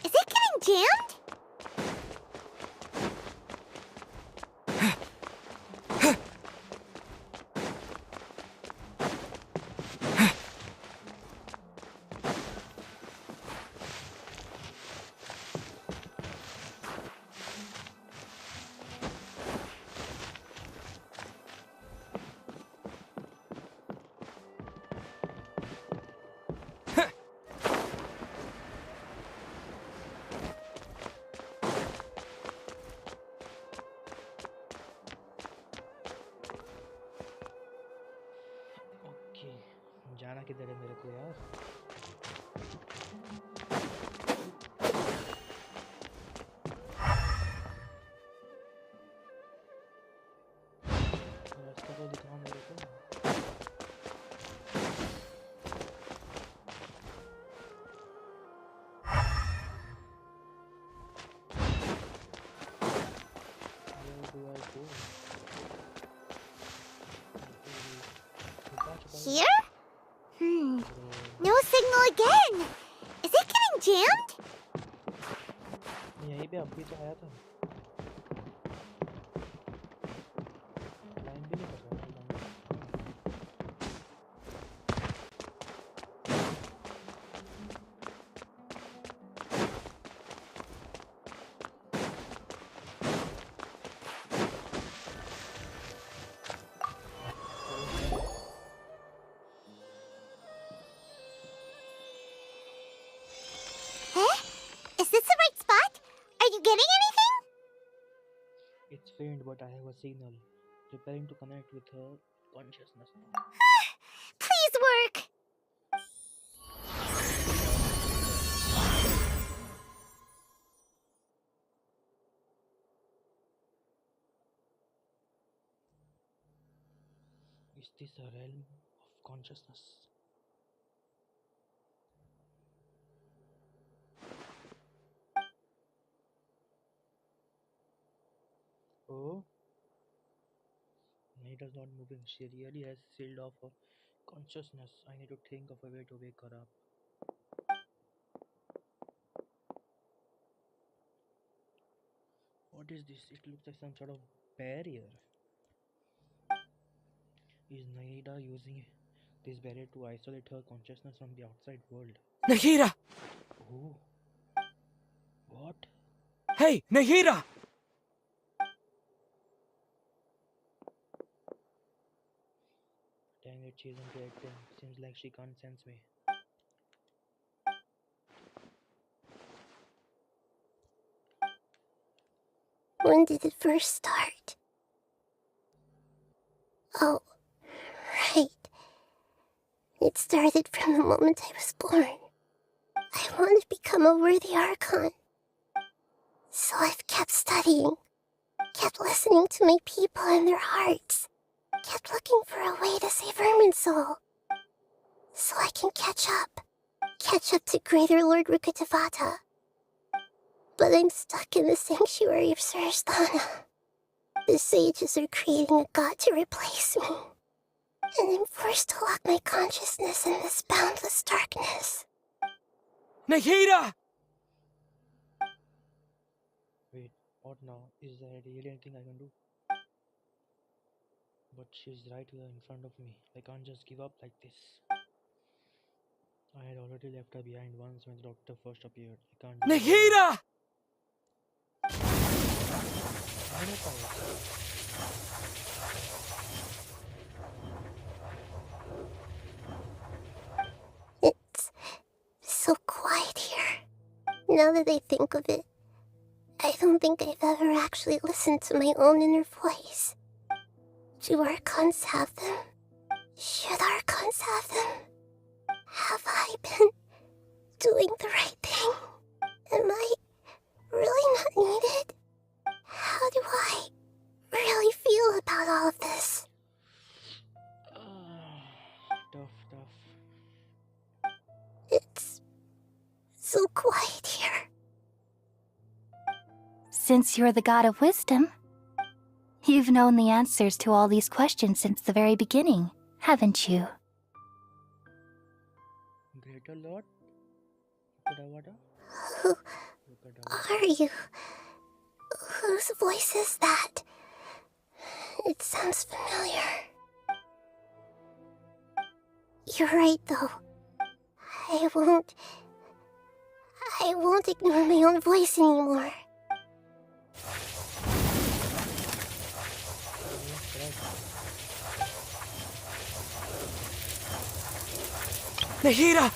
Is it getting jammed? जाना किधर है मेरे को यार? रास्ता तो दिखाओ मेरे को। Here? No signal again! Is it getting jammed? यहीं पे अभी तो आया था। लाइन भी नहीं कर रहा था। It's faint, but I have a signal. Preparing to connect with her consciousness now. Please work! Is this a realm of consciousness? Oh? Night is not moving. She really has sealed off her consciousness. I need to think of a way to wake her up. What is this? It looks like some sort of barrier. Is Naida using this barrier to isolate her consciousness from the outside world? Nahida! Oh. What? Hey, Nahida! Dang it, she isn't reacting. Seems like she can't sense me. When did it first start? Oh, right. It started from the moment I was born. I want to become a worthy Archon. So I've kept studying, kept listening to my people and their hearts, kept looking for a way to save Irminsul. So I can catch up to Greater Lord Rukkhadevata. But I'm stuck in the sanctuary of Surasthana. The sages are creating a god to replace me. And I'm forced to lock my consciousness in this boundless darkness. Nahida! Wait, what now? Is there really anything I can do? But she's right here in front of me. I can't just give up like this. I had already left her behind once when the doctor first appeared. I can't... Nahida! It's so quiet here. Now that I think of it, I don't think I've ever actually listened to my own inner voice. Do Archons have them? Should Archons have them? Have I been doing the right thing? Am I really not needed? How do I really feel about all of this? Tough. It's so quiet here. Since you're the god of wisdom, you've known the answers to all these questions since the very beginning, haven't you? Greater Lord? Who are you? Whose voice is that? It sounds familiar. You're right, though. I won't ignore my own voice anymore. Nahida!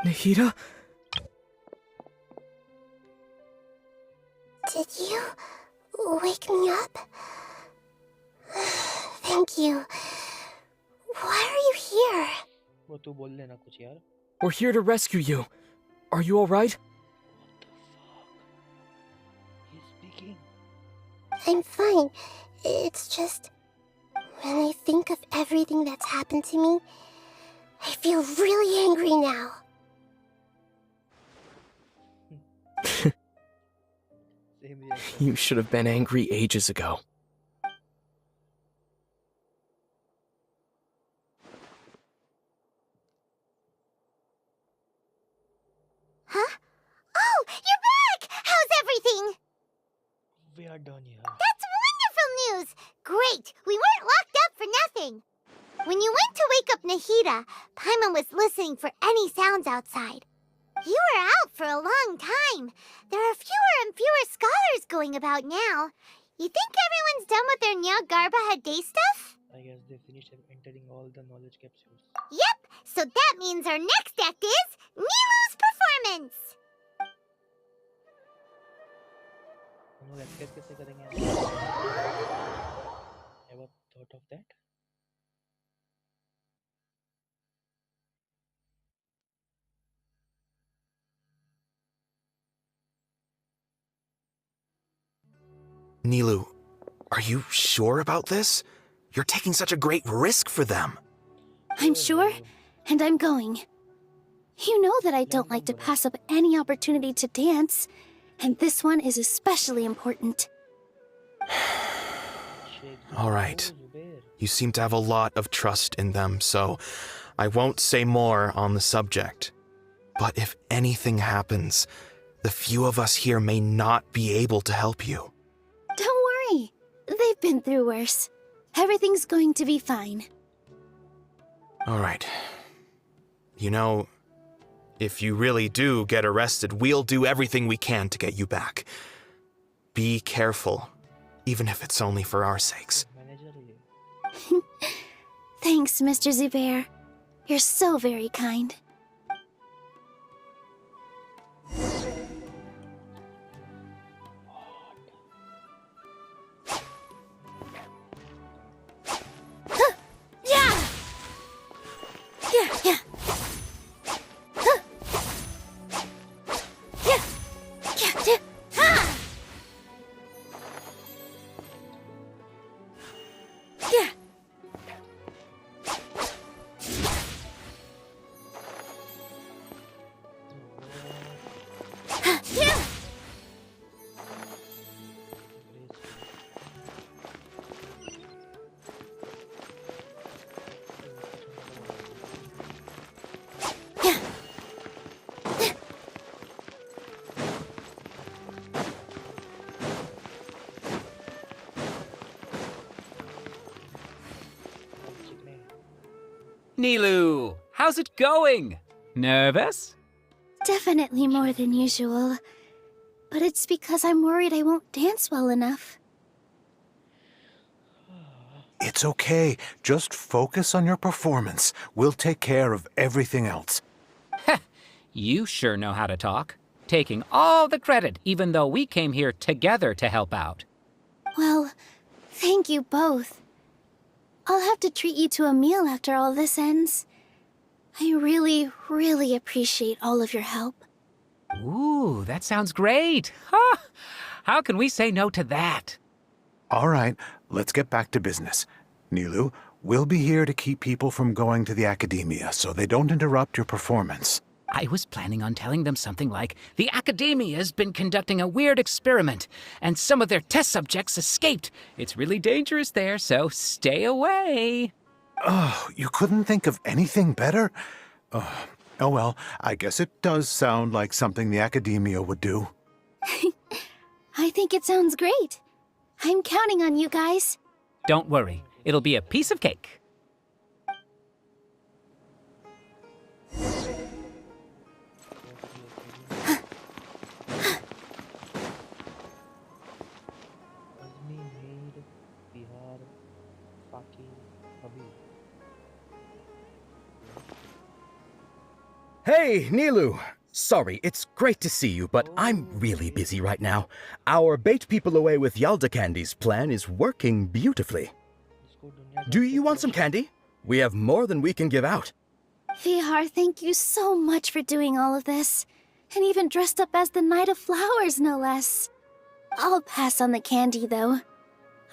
Nahida? Did you wake me up? Thank you. Why are you here? वो तू बोल लेना कुछ यार. We're here to rescue you. Are you alright? I'm fine. It's just... when I think of everything that's happened to me, I feel really angry now. You should have been angry ages ago. Huh? Oh, you're back! How's everything? We are done here. That's wonderful news! Great! We weren't locked up for nothing. When you went to wake up Nahida, Paimon was listening for any sounds outside. You were out for a long time. There are fewer and fewer scholars going about now. You think everyone's done with their Nyagarbaha day stuff? I guess they finished entering all the knowledge capsules. Yep, so that means our next act is Nilu's performance. हम लोग escape कैसे करेंगे? Ever thought of that? Nilu, are you sure about this? You're taking such a great risk for them. I'm sure, and I'm going. You know that I don't like to pass up any opportunity to dance, and this one is especially important. All right. You seem to have a lot of trust in them, so I won't say more on the subject. But if anything happens, the few of us here may not be able to help you. Don't worry. They've been through worse. Everything's going to be fine. All right. You know, if you really do get arrested, we'll do everything we can to get you back. Be careful, even if it's only for our sakes. Thanks, Mr. Zephyr. You're so very kind. Nilu, how's it going? Nervous? Definitely more than usual. but it's because I'm worried I won't dance well enough. It's okay. Just focus on your performance. We'll take care of everything else. You sure know how to talk. Taking all the credit, even though we came here together to help out. Well, thank you both. I'll have to treat you to a meal after all this ends. I really, really appreciate all of your help. Ooh, that sounds great. Huh? How can we say no to that? All right, let's get back to business. Nilu, we'll be here to keep people from going to the academia so they don't interrupt your performance. I was planning on telling them something like, the Academia's been conducting a weird experiment, and some of their test subjects escaped. It's really dangerous there, so stay away. Oh, you couldn't think of anything better? Oh well, I guess it does sound like something the Academia would do. I think it sounds great. I'm counting on you guys. Don't worry, it'll be a piece of cake. Azmi, Mir, Bihar, Paki, Habib. Hey, Nilu! Sorry, it's great to see you, but I'm really busy right now. Our Bait People Away with Yalda Candies plan is working beautifully. Do you want some candy? We have more than we can give out. Vihar, thank you so much for doing all of this. And even dressed up as the Knight of Flowers, no less. I'll pass on the candy, though.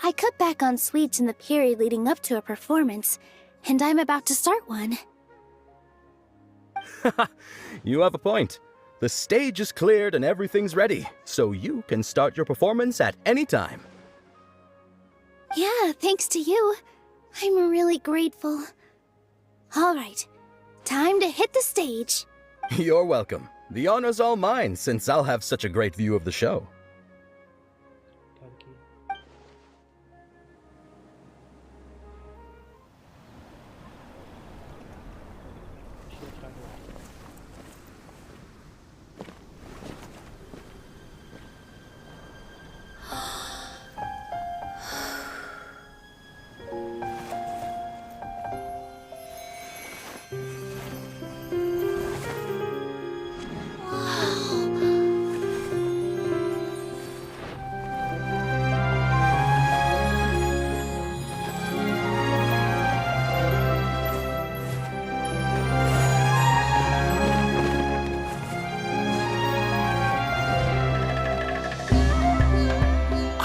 I cut back on sweets in the period leading up to a performance, and I'm about to start one. You have a point. The stage is cleared and everything's ready, so you can start your performance at any time. Yeah, thanks to you. I'm really grateful. All right, time to hit the stage. You're welcome. The honor's all mine, since I'll have such a great view of the show.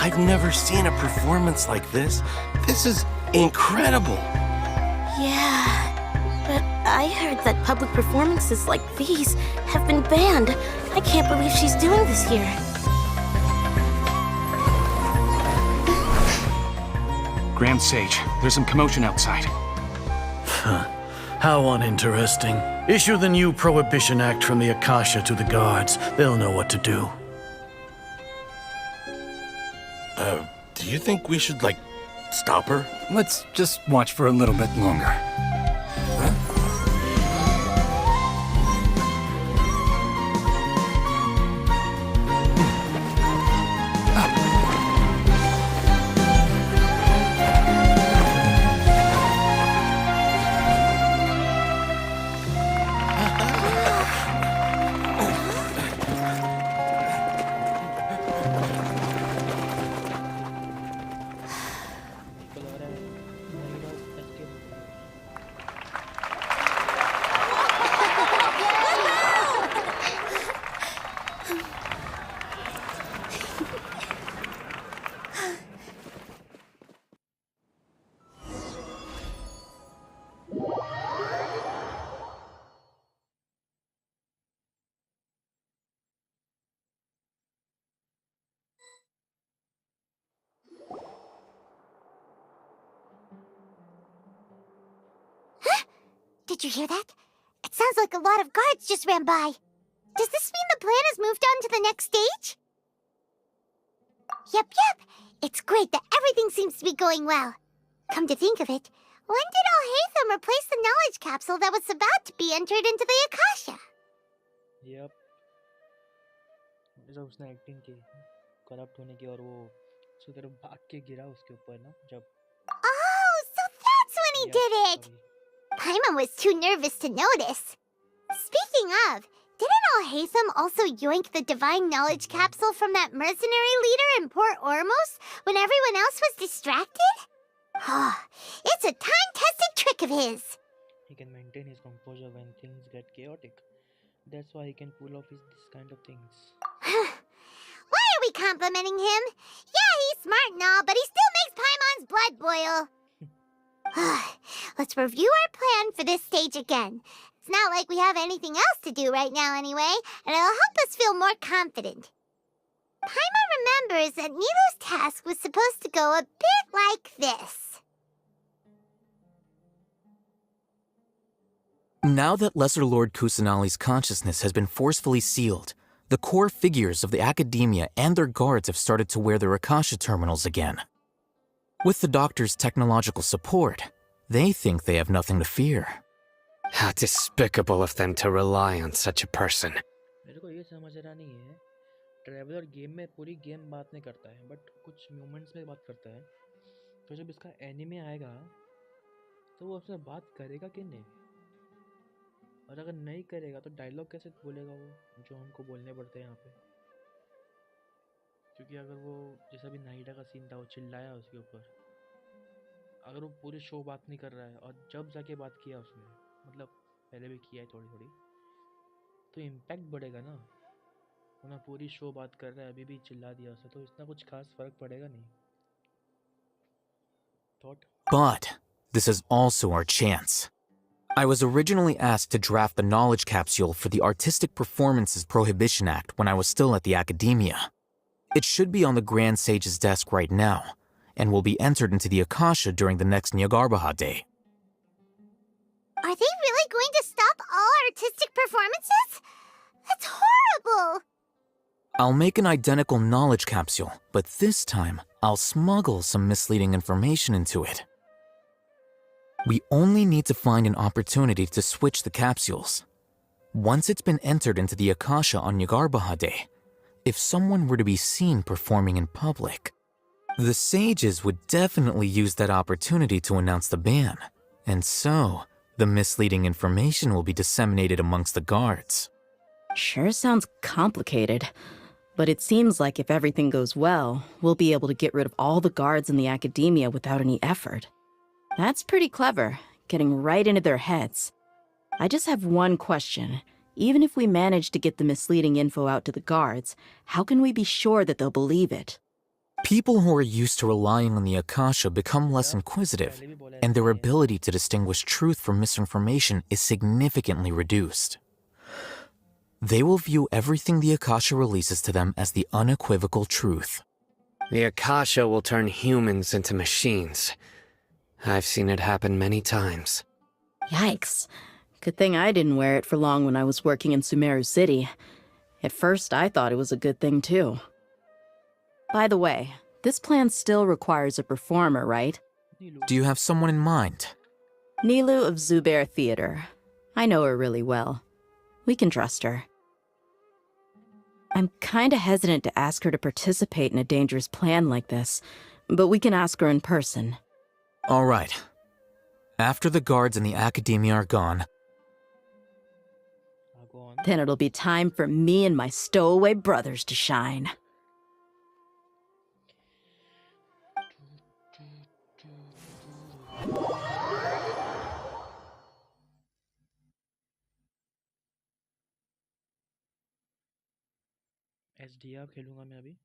I've never seen a performance like this. This is incredible. Yeah, but I heard that public performances like these have been banned. I can't believe she's doing this here. Grand Sage, there's some commotion outside. How uninteresting. Issue the new Prohibition Act from the Akasha to the guards. They'll know what to do. Do you think we should, stop her? Let's just watch for a little bit longer. Did you hear that? It sounds like a lot of guards just ran by. Does this mean the plan has moved on to the next stage? Yep. It's great that everything seems to be going well. Come to think of it, when did Alhaitham replace the knowledge capsule that was about to be entered into the Akasha? Yep. जैसा उसने acting की corrupt होने की और वो उसकी तरफ भाग के गिरा उसके ऊपर ना जब Oh, so that's when he did it! Paimon was too nervous to notice. Speaking of, didn't Alhaitham also yoink the divine knowledge capsule from that mercenary leader in Port Ormos when everyone else was distracted? It's a time-tested trick of his. he can maintain his composure when things get chaotic. That's why he can pull off this kind of things. Why are we complimenting him? Yeah, he's smart and all, but he still makes Paimon's blood boil. Let's review our plan for this stage again. It's not like we have anything else to do right now anyway, and it'll help us feel more confident. Paimon remembers that Nilu's task was supposed to go a bit like this. Now that Lesser Lord Kusanali's consciousness has been forcefully sealed, the core figures of the Academia and their guards have started to wear their Akasha terminals again. With the Doctor's technological support, they think they have nothing to fear. How despicable of them to rely on such a person. मेरे को ये समझ रहा नहीं है traveller game में पूरी game बात नहीं करता है बट कुछ मोमेंट्स में बात करता है तो जब इसका एनिमे आएगा तो वो उससे बात करेगा कि नहीं और अगर नहीं करेगा तो डायलॉग कैसे बोलेगा वो जो हमको बोलने पड़ते हैं यहाँ पे क्योंकि अगर वो जैसा भी नाइडा का सीन था वो चिल्लाया उसके ऊपर अगर वो पूरी शो बात नहीं कर रहा है और जब जाके बात किया उसने मतलब पहले भी किया है थोड़ी थोड़ी तो इम्पैक्ट बढ़ेगा ना वरना पूरी शो बात कर रहा है अभी भी चिल्ला दिया उसे तो इतना कुछ खास फर्क पड़ेगा नहीं thought But this is also our chance. I was originally asked to draft the knowledge capsule for the Artistic Performances Prohibition Act when I was still at the Academia. It should be on the Grand Sage's desk right now, and will be entered into the Akasha during the next Nyargarbaha Day. Are they really going to stop all artistic performances? That's horrible! I'll make an identical knowledge capsule, but this time, I'll smuggle some misleading information into it. We only need to find an opportunity to switch the capsules. Once it's been entered into the Akasha on Nyargarbaha Day, if someone were to be seen performing in public, the sages would definitely use that opportunity to announce the ban, and so the misleading information will be disseminated amongst the guards. Sure sounds complicated, but it seems like if everything goes well, we'll be able to get rid of all the guards in the Academia without any effort. That's pretty clever, getting right into their heads. I just have one question. Even if we manage to get the misleading info out to the guards, how can we be sure that they'll believe it? People who are used to relying on the Akasha become less inquisitive, and their ability to distinguish truth from misinformation is significantly reduced. They will view everything the Akasha releases to them as the unequivocal truth. The Akasha will turn humans into machines. I've seen it happen many times. Yikes. Good thing I didn't wear it for long when I was working in Sumeru City. At first, I thought it was a good thing too. By the way, this plan still requires a performer, right? Do you have someone in mind? Nilu of Zubair Theater. I know her really well. We can trust her. I'm kinda hesitant to ask her to participate in a dangerous plan like this, but we can ask her in person. All right. After the guards in the Academia are gone, then it'll be time for me and my stowaway brothers to shine. SDR खेलूंगा मैं अभी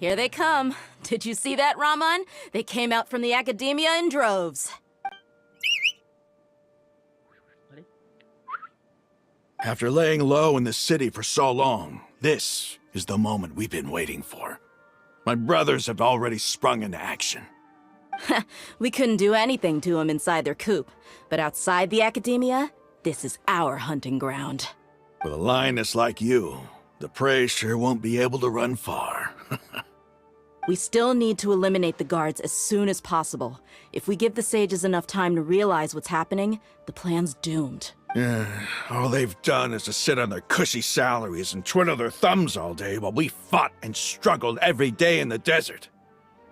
Here they come. Did you see that, Raman? They came out from the Academia in droves. After laying low in the city for so long, this is the moment we've been waiting for. My brothers have already sprung into action. We couldn't do anything to them inside their coop, but outside the Academia, this is our hunting ground. With a lioness like you, the prey sure won't be able to run far. We still need to eliminate the guards as soon as possible. If we give the sages enough time to realize what's happening, the plan's doomed. All they've done is to sit on their cushy salaries and twiddle their thumbs all day while we fought and struggled every day in the desert.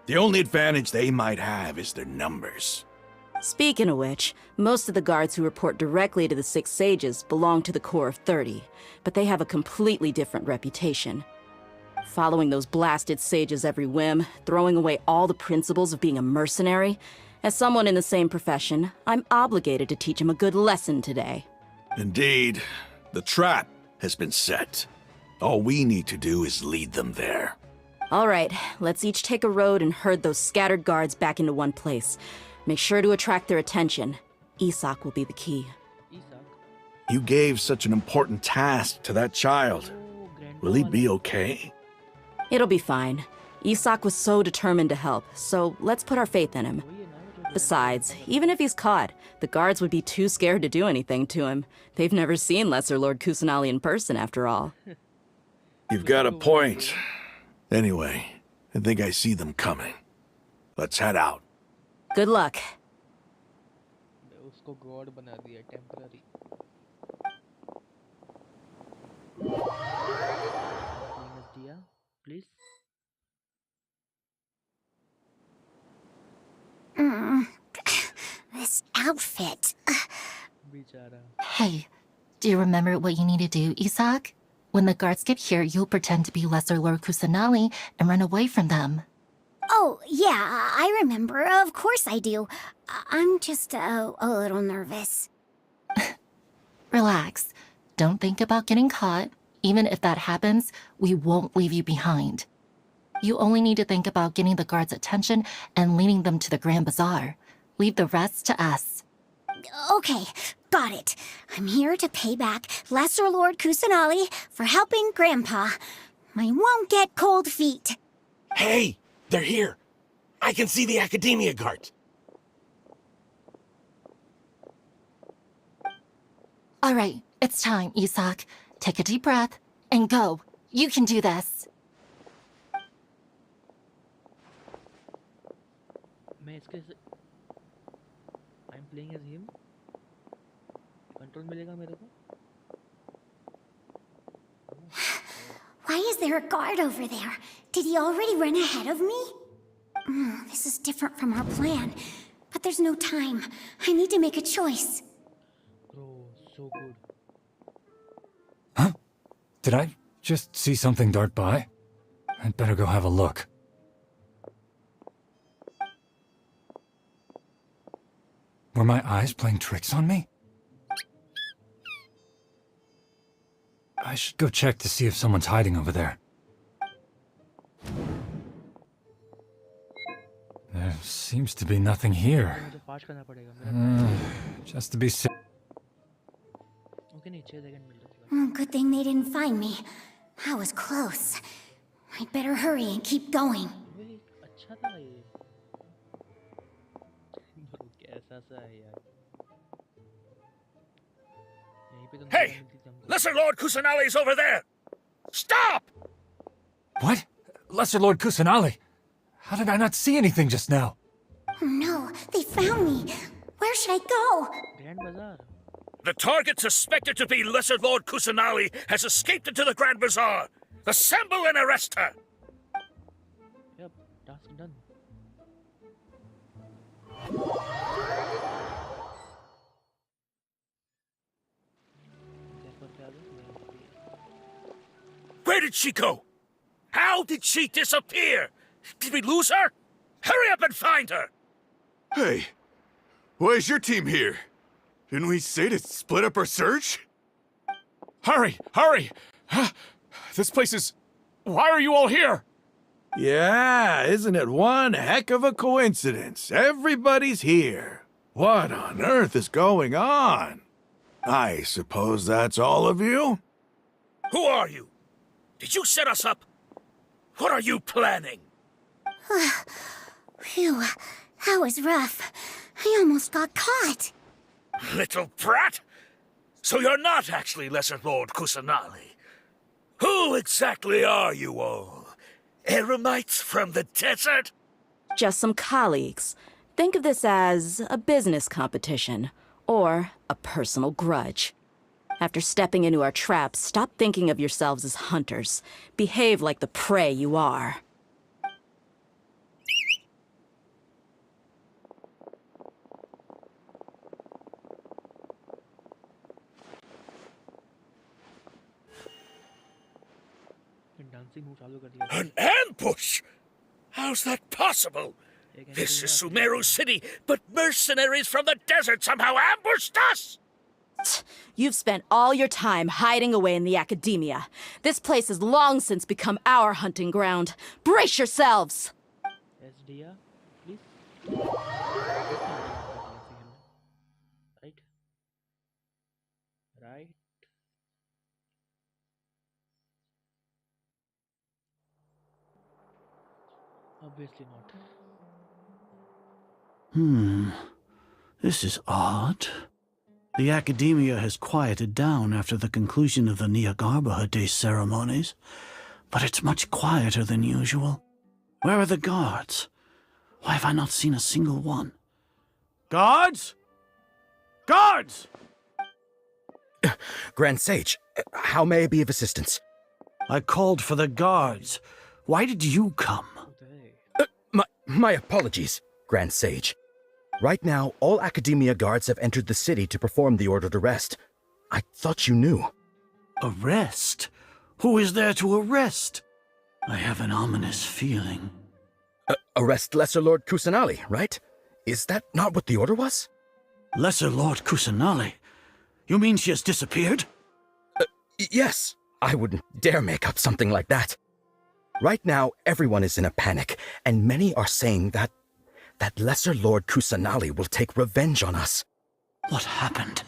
The only advantage they might have is their numbers. Speaking of which, most of the guards who report directly to the Six Sages belong to the Corps of 30, but they have a completely different reputation. Following those blasted sages every whim, throwing away all the principles of being a mercenary. As someone in the same profession, I'm obligated to teach him a good lesson today. Indeed, the trap has been set. All we need to do is lead them there. All right, let's each take a road and herd those scattered guards back into one place. Make sure to attract their attention. Isak will be the key. You gave such an important task to that child. Will he be okay? It'll be fine. Isak was so determined to help, so let's put our faith in him. Besides, even if he's caught, the guards would be too scared to do anything to him. They've never seen Lesser Lord Kusanali in person, after all. You've got a point. Anyway, I think I see them coming. Let's head out. Good luck. उसको God बना दिया temporary दिया please This outfit. Hey, do you remember what you need to do, Isak? When the guards get here, you'll pretend to be Lesser Lord Kusanali and run away from them. Oh, yeah, I remember. Of course I do. I'm just a little nervous. Relax. Don't think about getting caught. Even if that happens, we won't leave you behind. You only need to think about getting the guards' attention and leading them to the Grand Bazaar. Leave the rest to us. Okay, got it. I'm here to pay back Lesser Lord Kusanali for helping Grandpa. I won't get cold feet. Hey, they're here. I can see the Academia guard. All right, it's time, Isak. Take a deep breath and go. You can do this. I'm playing as him. Control मिलेगा मेरे को. Why is there a guard over there? Did he already run ahead of me? This is different from our plan. But there's no time. I need to make a choice. Bro, so good. Huh? Did I just see something dart by? I'd better go have a look. Were my eyes playing tricks on me? I should go check to see if someone's hiding over there. There seems to be nothing here. Just to be safe. Good thing they didn't find me. I was close. I'd better hurry and keep going. Hey! Lesser Lord Kusanali's over there! Stop! What? Lesser Lord Kusanali? How did I not see anything just now? Oh no, they found me. Where should I go? Grand Bazaar. The target suspected to be Lesser Lord Kusanali has escaped into the Grand Bazaar. Assemble and arrest her! Yep, task done. Where did she go? How did she disappear? Did we lose her? Hurry up and find her! Hey, why is your team here? Didn't we say to split up our search? Hurry! Hurry! This place is... Why are you all here? Yeah, isn't it one heck of a coincidence? Everybody's here. What on earth is going on? I suppose that's all of you? Who are you? Did you set us up? What are you planning? Phew, that was rough. I almost got caught. Little brat! So you're not actually Lesser Lord Kusanali. Who exactly are you all? Eremites from the desert? Just some colleagues. Think of this as a business competition. or a personal grudge. After stepping into our traps, stop thinking of yourselves as hunters. Behave like the prey you are. An ambush? How's that possible? This is Sumeru City, but mercenaries from the desert somehow ambushed us! You've spent all your time hiding away in the academia. This place has long since become our hunting ground. Brace yourselves! SDR, please. Right? Right? Obviously not. This is odd. The Academia has quieted down after the conclusion of the Niagarbaha Day ceremonies, but it's much quieter than usual. Where are the guards? Why have I not seen a single one? Guards? Guards! Grand Sage, how may I be of assistance? I called for the guards. Why did you come? My apologies, Grand Sage. Right now, all Academia guards have entered the city to perform the ordered arrest. I thought you knew. Arrest? Who is there to arrest? I have an ominous feeling. Arrest Lesser Lord Kusanali, right? Is that not what the order was? Lesser Lord Kusanali? You mean she has disappeared? Yes. I wouldn't dare make up something like that. Right now, everyone is in a panic, and many are saying that Lesser Lord Kusanali will take revenge on us. What happened?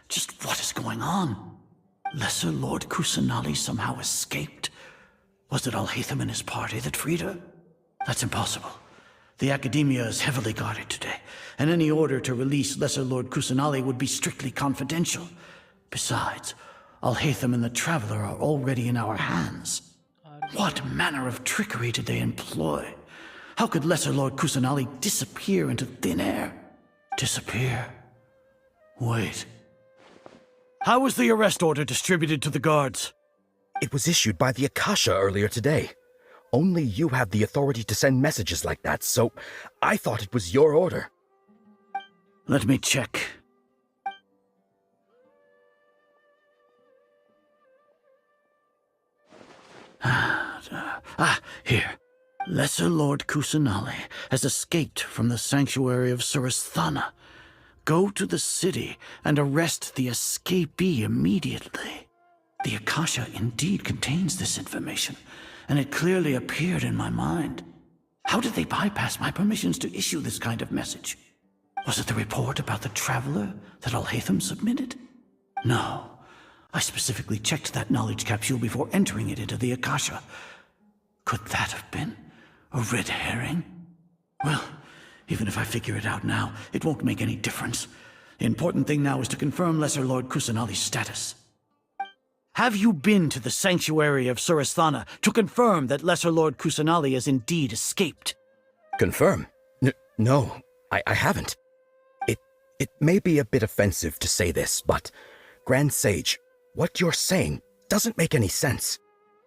Just what is going on? Lesser Lord Kusanali somehow escaped? Was it Alhaitham and his party that freed her? That's impossible. The Academia is heavily guarded today, and any order to release Lesser Lord Kusanali would be strictly confidential. Besides, Alhaitham and the Traveler are already in our hands. What manner of trickery did they employ? How could Lesser Lord Kusanali disappear into thin air? Disappear? Wait. How was the arrest order distributed to the guards? It was issued by the Akasha earlier today. Only you have the authority to send messages like that, so I thought it was your order. Let me check. Here. Lesser Lord Kusanali has escaped from the sanctuary of Surasthana. Go to the city and arrest the escapee immediately. The Akasha indeed contains this information, and it clearly appeared in my mind. How did they bypass my permissions to issue this kind of message? Was it the report about the Traveler that Alhaitham submitted? No. I specifically checked that knowledge capsule before entering it into the Akasha. Could that have been a red herring? Well, even if I figure it out now, it won't make any difference. The important thing now is to confirm Lesser Lord Kusanali's status. Have you been to the sanctuary of Surasthana to confirm that Lesser Lord Kusanali has indeed escaped? Confirm? No, I haven't. It may be a bit offensive to say this, but Grand Sage, what you're saying doesn't make any sense.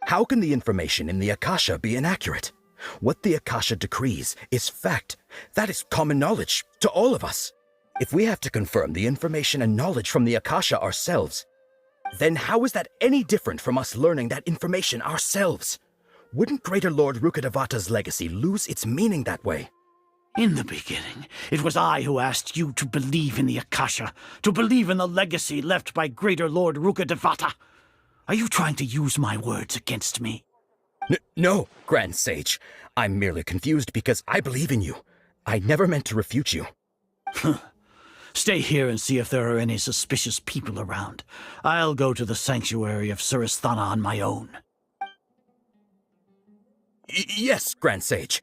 How can the information in the Akasha be inaccurate? What the Akasha decrees is fact. That is common knowledge to all of us. If we have to confirm the information and knowledge from the Akasha ourselves, then how is that any different from us learning that information ourselves? Wouldn't Greater Lord Rukkhadevata's legacy lose its meaning that way? In the beginning, it was I who asked you to believe in the Akasha, to believe in the legacy left by Greater Lord Rukkhadevata. Are you trying to use my words against me? No, Grand Sage. I'm merely confused because I believe in you. I never meant to refute you. Stay here and see if there are any suspicious people around. I'll go to the sanctuary of Surasthana on my own. Yes, Grand Sage.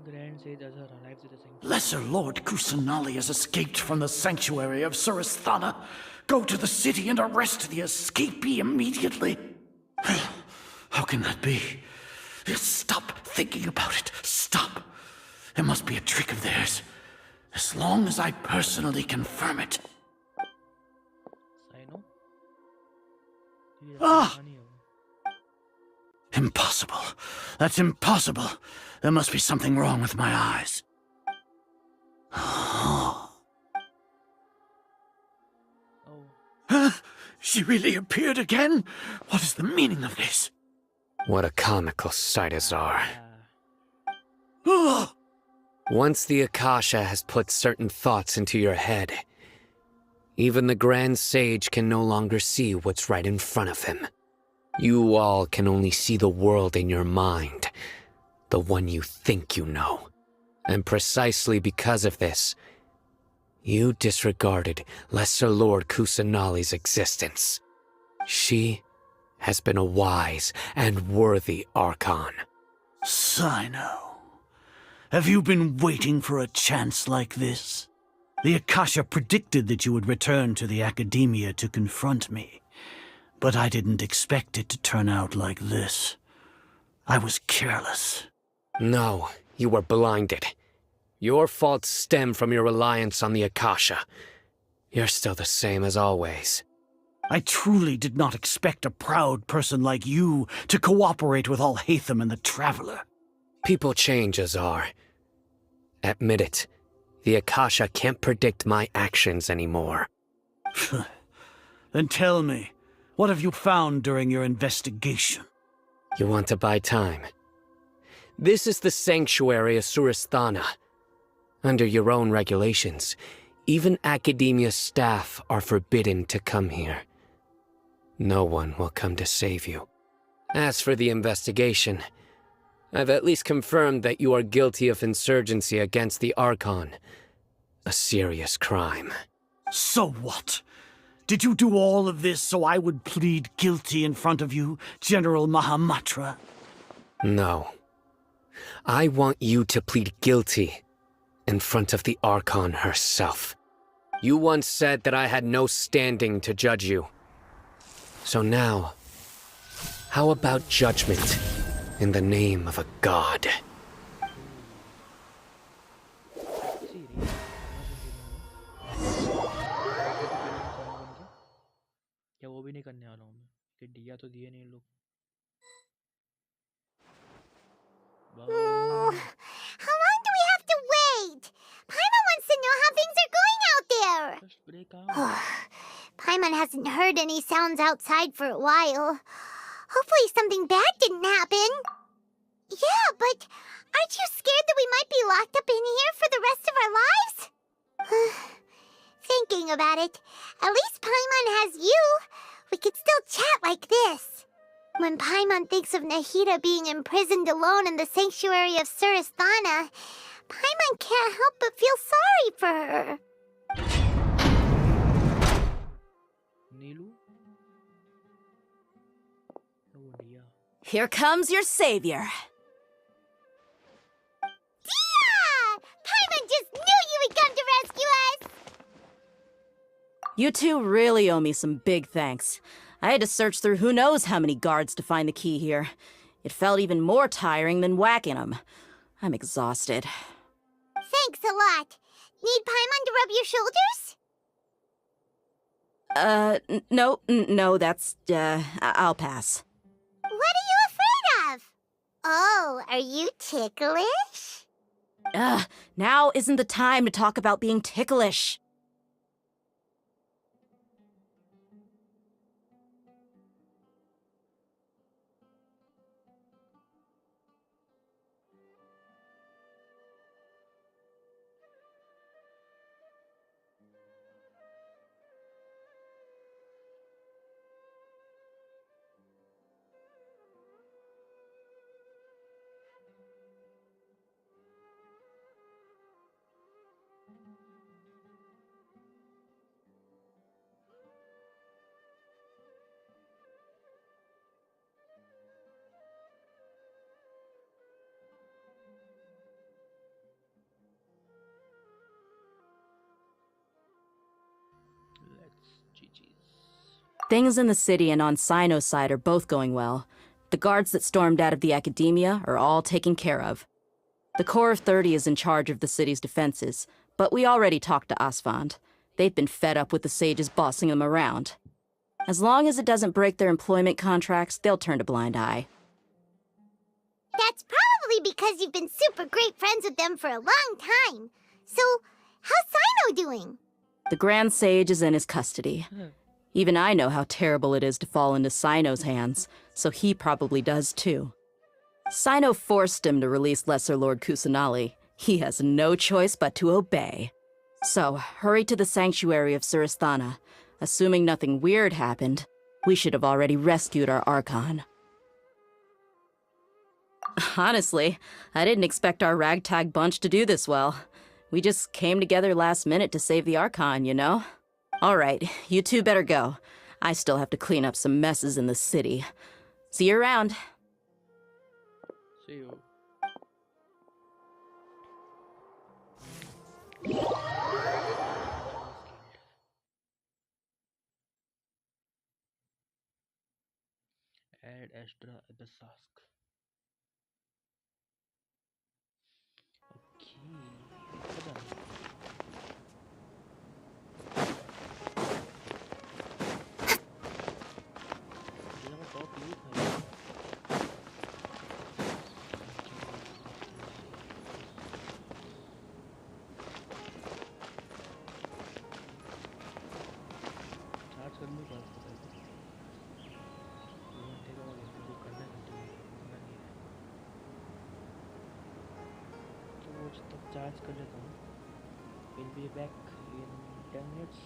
Grand Sage Azhar arrives at the sanctuary. Lesser Lord Kusanali has escaped from the sanctuary of Suristhana. Go to the city and arrest the escapee immediately. How can that be? Stop thinking about it. Stop. It must be a trick of theirs. As long as I personally confirm it. Ah! Impossible. That's impossible. There must be something wrong with my eyes. Huh? She really appeared again? What is the meaning of this? What a comical sight, Azar. Oh! Once the Akasha has put certain thoughts into your head, even the Grand Sage can no longer see what's right in front of him. You all can only see the world in your mind, the one you think you know. And precisely because of this, you disregarded Lesser Lord Kusanali's existence. She has been a wise and worthy Archon. Sino, have you been waiting for a chance like this? The Akasha predicted that you would return to the Academia to confront me, but I didn't expect it to turn out like this. I was careless. No, you were blinded. Your faults stem from your reliance on the Akasha. You're still the same as always. I truly did not expect a proud person like you to cooperate with Alhaitham and the Traveler. People change, Azar. Admit it. The Akasha can't predict my actions anymore. Then tell me, what have you found during your investigation? You want to buy time? This is the sanctuary of Suristhana. Under your own regulations, even Academia staff are forbidden to come here. No one will come to save you. As for the investigation, I've at least confirmed that you are guilty of insurgency against the Archon. A serious crime. So what? Did you do all of this so I would plead guilty in front of you, General Mahamatra? No. I want you to plead guilty in front of the Archon herself. You once said that I had no standing to judge you. So now, how about judgment in the name of a god? क्या वो भी नहीं करने वाला हूँ मैं कि दिया तो दिए नहीं लोग How long do we have to wait? Paimon wants to know how things are going out there. Just break out. Paimon hasn't heard any sounds outside for a while. Hopefully something bad didn't happen. Yeah, but aren't you scared that we might be locked up in here for the rest of our lives? Thinking about it, at least Paimon has you. We could still chat like this. When Paimon thinks of Nahida being imprisoned alone in the sanctuary of Suristhana, Paimon can't help but feel sorry for her. Neelu? Oh dear. Here comes your savior. Dia! Paimon just knew you would come to rescue us! You two really owe me some big thanks. I had to search through who knows how many guards to find the key here. It felt even more tiring than whacking them. I'm exhausted. Thanks a lot. Need Paimon to rub your shoulders? No, that's, I'll pass. What are you afraid of? Oh, are you ticklish? Now isn't the time to talk about being ticklish. Things in the city and on Sino's side are both going well. The guards that stormed out of the academia are all taken care of. The Corps of 30 is in charge of the city's defenses, but we already talked to Asfand. They've been fed up with the sages bossing them around. As long as it doesn't break their employment contracts, they'll turn a blind eye. That's probably because you've been super great friends with them for a long time. So, how's Sino doing? The Grand Sage is in his custody. Even I know how terrible it is to fall into Sino's hands, so he probably does too. Sino forced him to release Lesser Lord Kusanali. He has no choice but to obey. So, hurry to the sanctuary of Surasthana. Assuming nothing weird happened, we should have already rescued our Archon. Honestly, I didn't expect our ragtag bunch to do this well. We just came together last minute to save the Archon, you know? Alright, you two better go. I still have to clean up some messes in the city. See you around. See you. Add extra Abyssosque. Okay. Charge कर लूँ बस पता है 2 घंटे का हो गया फिर करना है कंटिन्यू करना नहीं है तो वो तब चार्ज कर लेता हूँ will be back in 10 minutes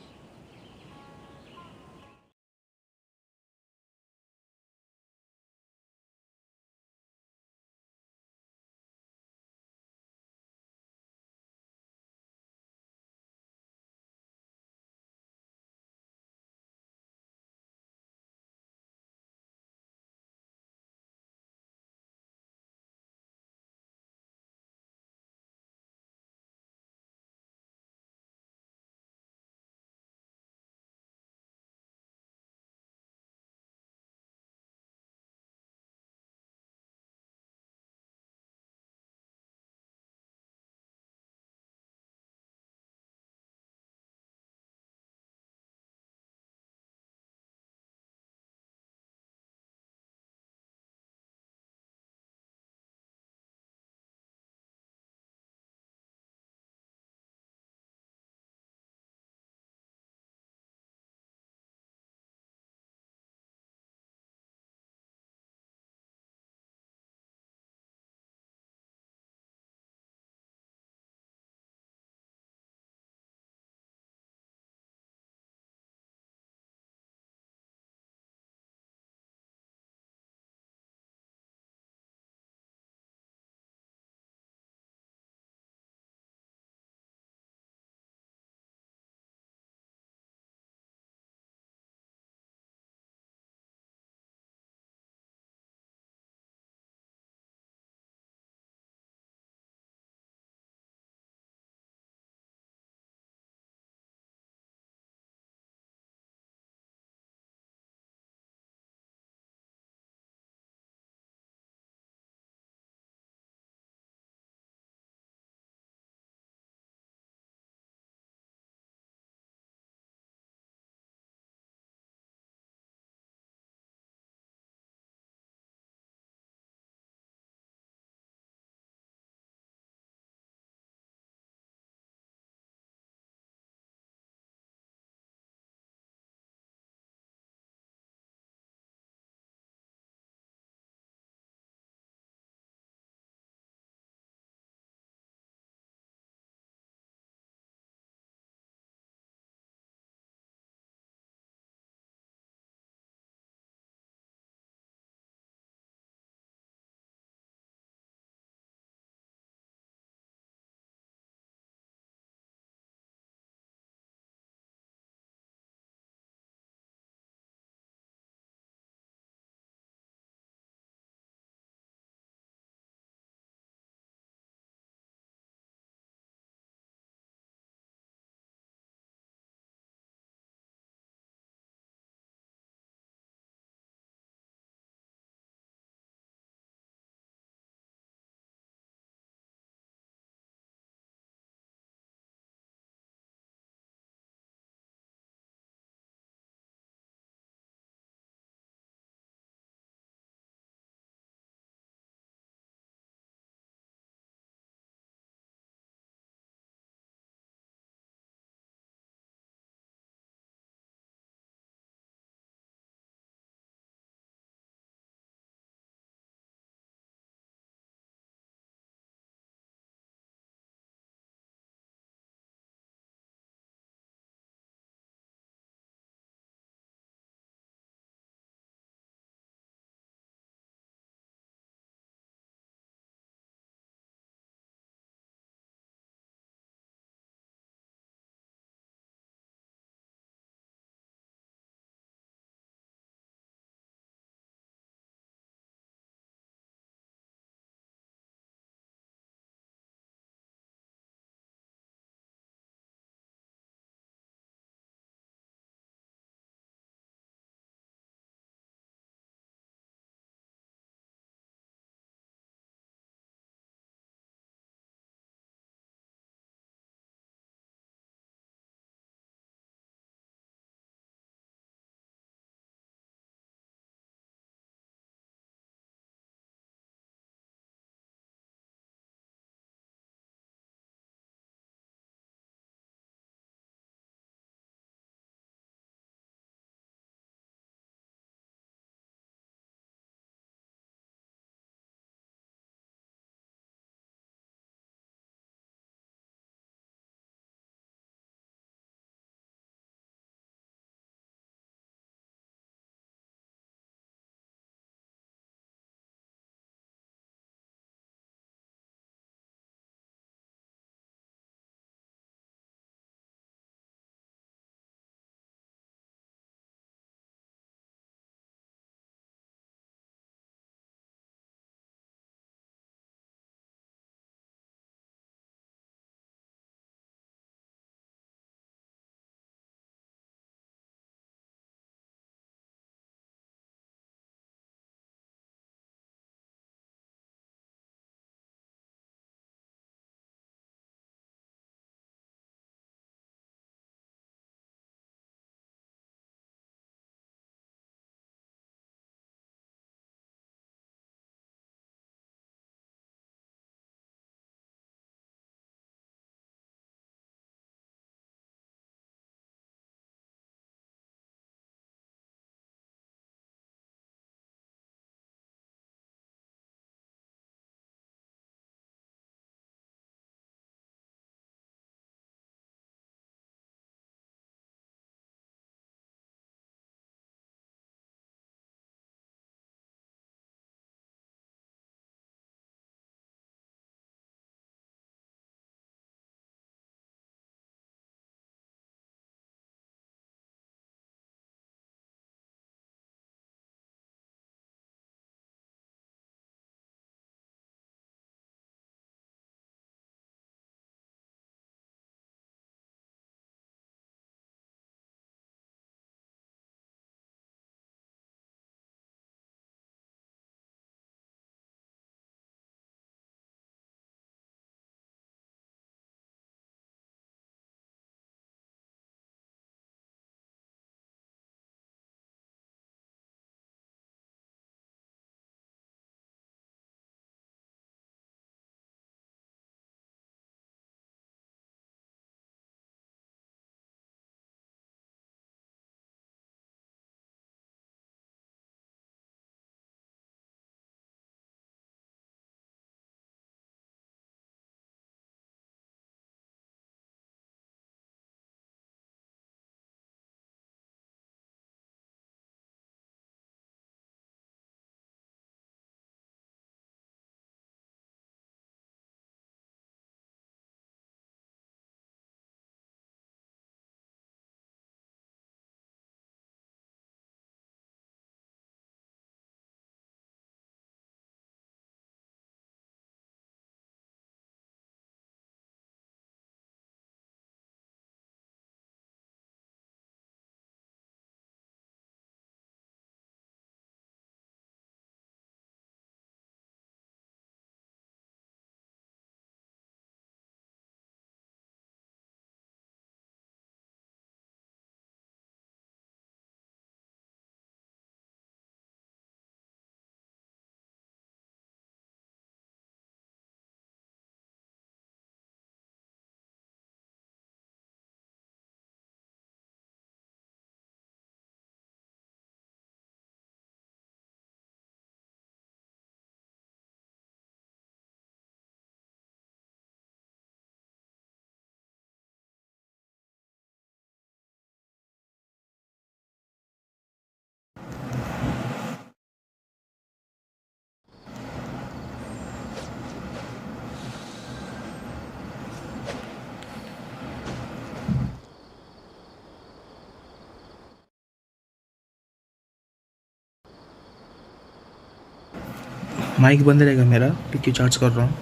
mic बंद रहेगा मेरा क्योंकि चार्ज कर रहा हूँ,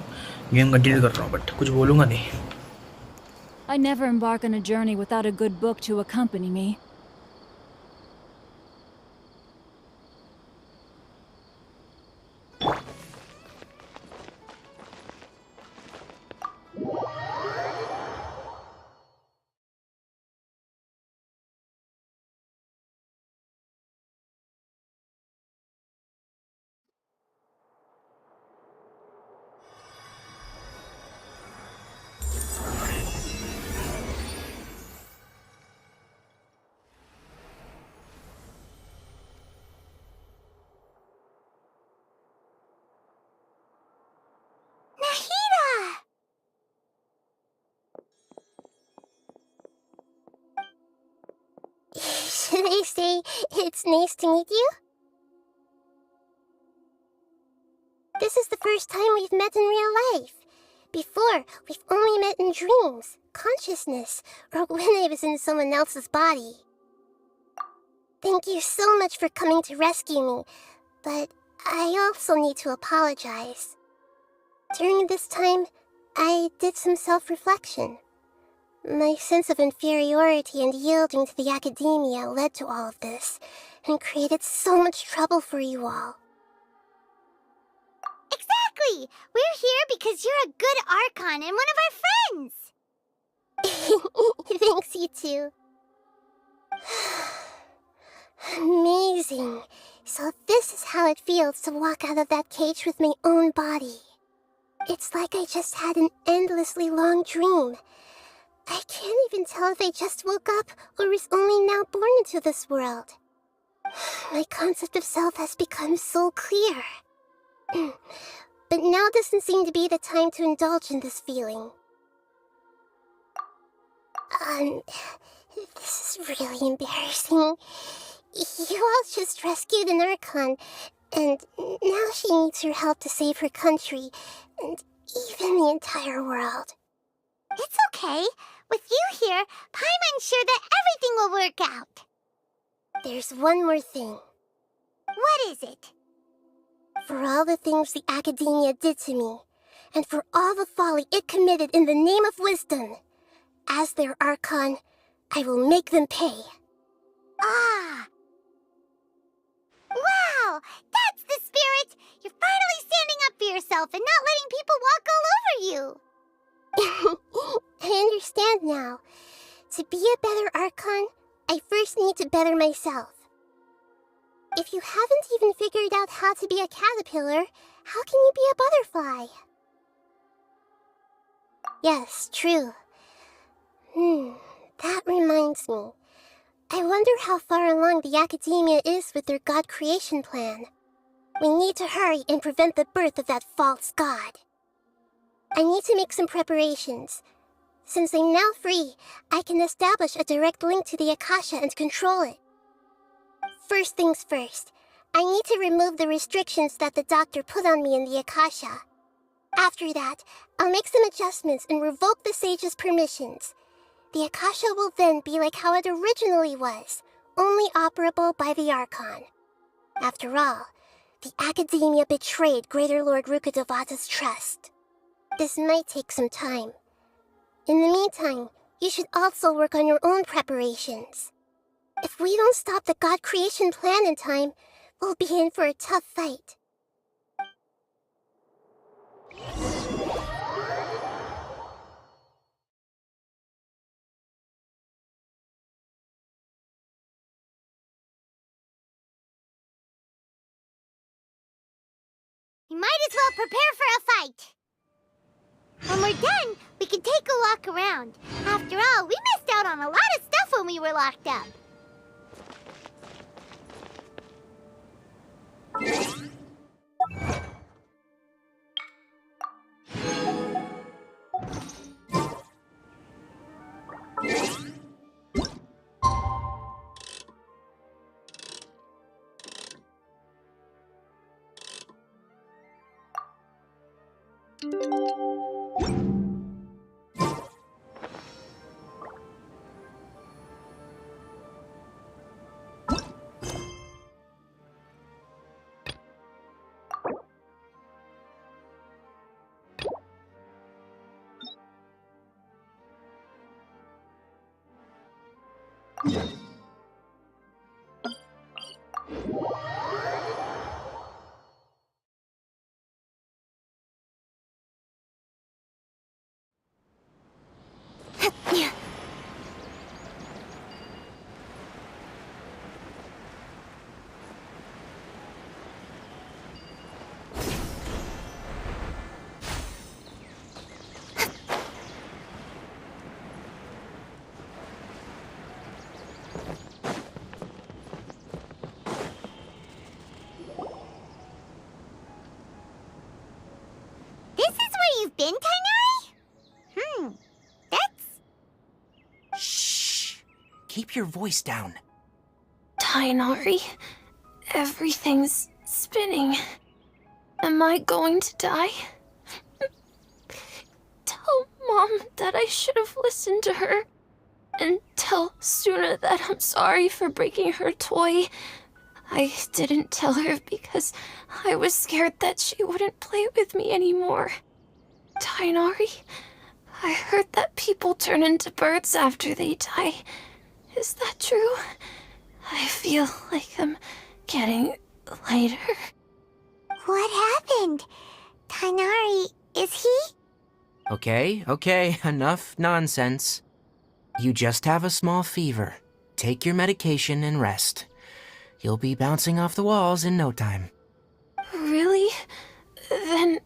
गेम कंटिन्यू कर रहा हूँ, बट कुछ बोलूँगा नहीं. I never embark on a journey without a good book to accompany me. Should I say it's nice to meet you? This is the first time we've met in real life. Before, we've only met in dreams, consciousness, or when I was in someone else's body. Thank you so much for coming to rescue me, but I also need to apologize. During this time, I did some self-reflection. My sense of inferiority and yielding to the academia led to all of this, and created so much trouble for you all. Exactly! We're here because you're a good Archon and one of our friends! Thanks, you too. Amazing. So this is how it feels to walk out of that cage with my own body. It's like I just had an endlessly long dream. I can't even tell if I just woke up or was only now born into this world. My concept of self has become so clear. But now doesn't seem to be the time to indulge in this feeling. This is really embarrassing. You all just rescued an Archon, and now she needs your help to save her country, and even the entire world. It's okay. With you here, Paimon's sure that everything will work out. There's one more thing. What is it? For all the things the academia did to me, and for all the folly it committed in the name of wisdom, as their Archon, I will make them pay. Ah! Wow! That's the spirit! You're finally standing up for yourself and not letting people walk all over you! I understand now. To be a better Archon, I first need to better myself. If you haven't even figured out how to be a caterpillar, how can you be a butterfly? Yes, true. That reminds me. I wonder how far along the academia is with their god creation plan. We need to hurry and prevent the birth of that false god. I need to make some preparations. Since I'm now free, I can establish a direct link to the Akasha and control it. First things first, I need to remove the restrictions that the doctor put on me in the Akasha. After that, I'll make some adjustments and revoke the sage's permissions. The Akasha will then be like how it originally was, only operable by the Archon. After all, the academia betrayed Greater Lord Rukkhadevata's trust. This might take some time. In the meantime, you should also work on your own preparations. If we don't stop the god creation plan in time, we'll be in for a tough fight. You might as well prepare for a fight! When we're done, we can take a walk around. After all, we missed out on a lot of stuff when we were locked up. This is where you've been, Tainari? That's... Shh! Keep your voice down. Tainari, everything's spinning. Am I going to die? Tell Mom that I should have listened to her. And tell Suna that I'm sorry for breaking her toy. I didn't tell her because I was scared that she wouldn't play with me anymore. Tainari, I heard that people turn into birds after they die. Is that true? I feel like I'm getting lighter. What happened? Tainari, is he? Okay, enough nonsense. You just have a small fever. Take your medication and rest. You'll be bouncing off the walls in no time. Really? Then,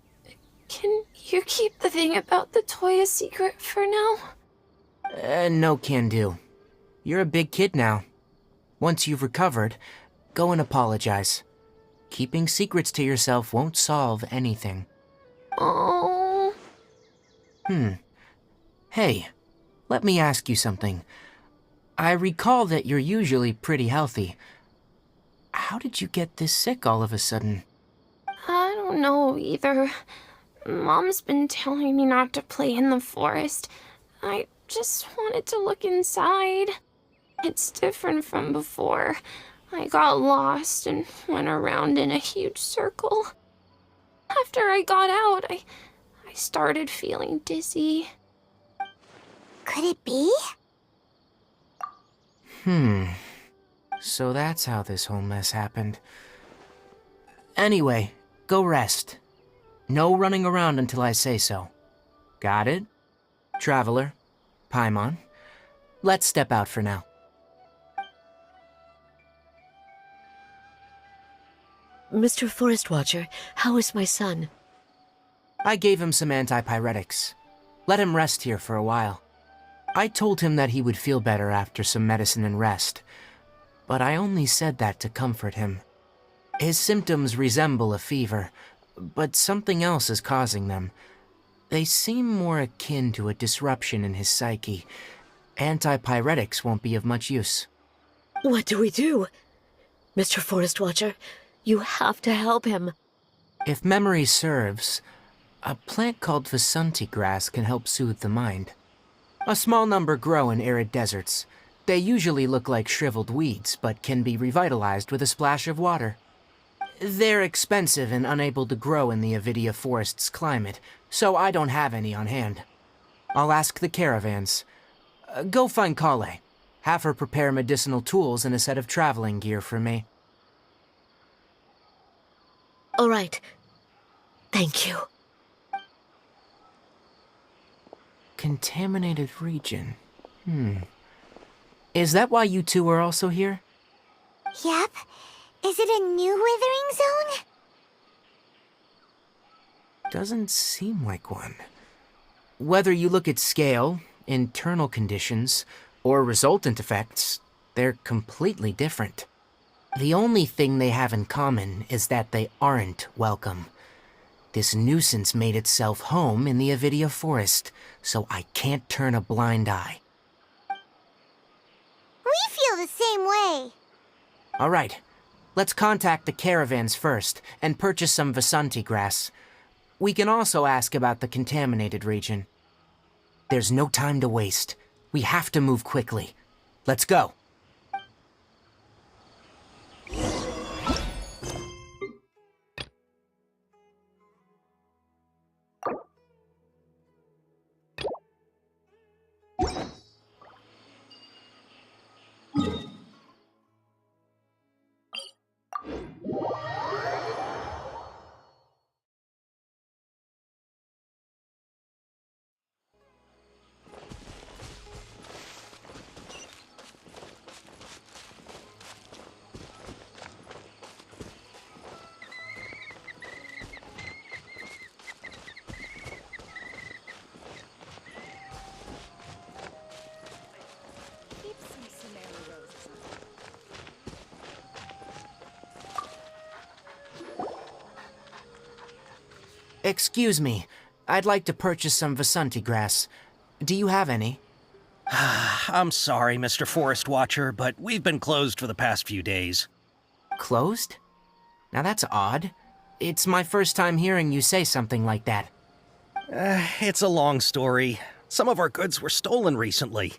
can you keep the thing about the toy a secret for now? No can do. You're a big kid now. Once you've recovered, go and apologize. Keeping secrets to yourself won't solve anything. Oh. Hey, let me ask you something. I recall that you're usually pretty healthy. How did you get this sick all of a sudden? I don't know either. Mom's been telling me not to play in the forest. I just wanted to look inside. It's different from before. I got lost and went around in a huge circle. After I got out, I started feeling dizzy. Could it be? So that's how this whole mess happened. Anyway, go rest. No running around until I say so. Got it? Traveler, Paimon, let's step out for now. Mr. Forest Watcher, how is my son? I gave him some antipyretics. Let him rest here for a while. I told him that he would feel better after some medicine and rest, but I only said that to comfort him. His symptoms resemble a fever, but something else is causing them. They seem more akin to a disruption in his psyche. Antipyretics won't be of much use. What do we do? Mr. Forest Watcher, you have to help him. If memory serves, a plant called Vasanti grass can help soothe the mind. A small number grow in arid deserts. They usually look like shriveled weeds, but can be revitalized with a splash of water. They're expensive and unable to grow in the Avidia Forest's climate, so I don't have any on hand. I'll ask the caravans. Go find Kale. Have her prepare medicinal tools and a set of traveling gear for me. All right. Thank you. Contaminated region. Is that why you two are also here? Yep. Is it a new withering zone? Doesn't seem like one. Whether you look at scale, internal conditions, or resultant effects, they're completely different. The only thing they have in common is that they aren't welcome. This nuisance made itself home in the Avidia Forest, so I can't turn a blind eye. We feel the same way. All right, let's contact the caravans first and purchase some Vasanti grass. We can also ask about the contaminated region. There's no time to waste. We have to move quickly. Let's go. keep some Sumeru roses on. Excuse me. I'd like to purchase some Vasanti grass. Do you have any? I'm sorry, Mr. Forest Watcher, but we've been closed for the past few days. Closed? Now that's odd. It's my first time hearing you say something like that. It's a long story. Some of our goods were stolen recently.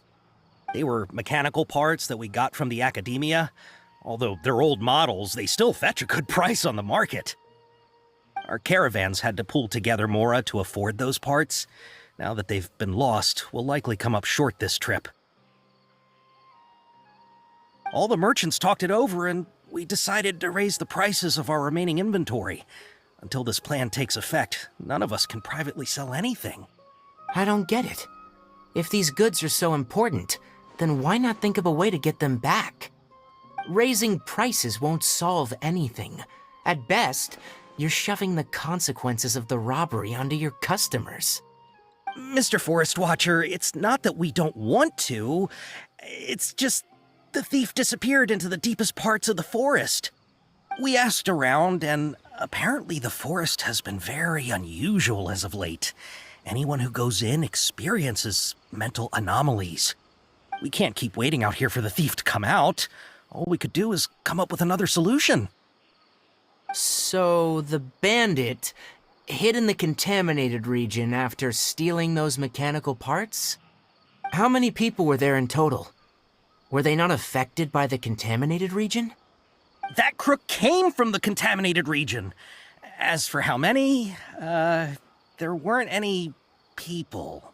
They were mechanical parts that we got from the academia. Although they're old models, they still fetch a good price on the market. Our caravans had to pull together more to afford those parts. Now that they've been lost, we'll likely come up short this trip. All the merchants talked it over, and we decided to raise the prices of our remaining inventory. Until this plan takes effect, none of us can privately sell anything. I don't get it. If these goods are so important, then why not think of a way to get them back? Raising prices won't solve anything. At best, you're shoving the consequences of the robbery onto your customers. Mr. Forest Watcher, it's not that we don't want to. It's just the thief disappeared into the deepest parts of the forest. We asked around, and apparently the forest has been very unusual as of late. Anyone who goes in experiences mental anomalies. We can't keep waiting out here for the thief to come out. All we could do is come up with another solution. So the bandit hid in the contaminated region after stealing those mechanical parts? How many people were there in total? Were they not affected by the contaminated region? That crook came from the contaminated region. As for how many, there weren't any people.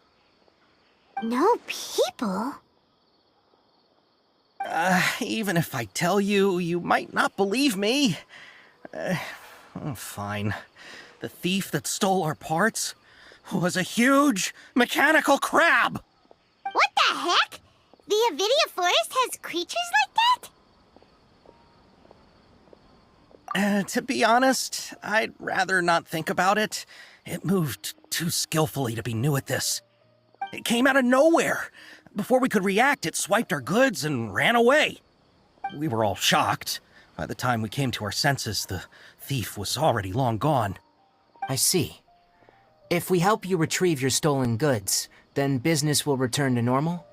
No people? Even if I tell you, you might not believe me. Fine. The thief that stole our parts was a huge mechanical crab! What the heck? The Avidia Forest has creatures like that? To be honest, I'd rather not think about it. It moved too skillfully to be new at this. It came out of nowhere. Before we could react, it swiped our goods and ran away. We were all shocked. By the time we came to our senses, the thief was already long gone. I see. If we help you retrieve your stolen goods, then business will return to normal?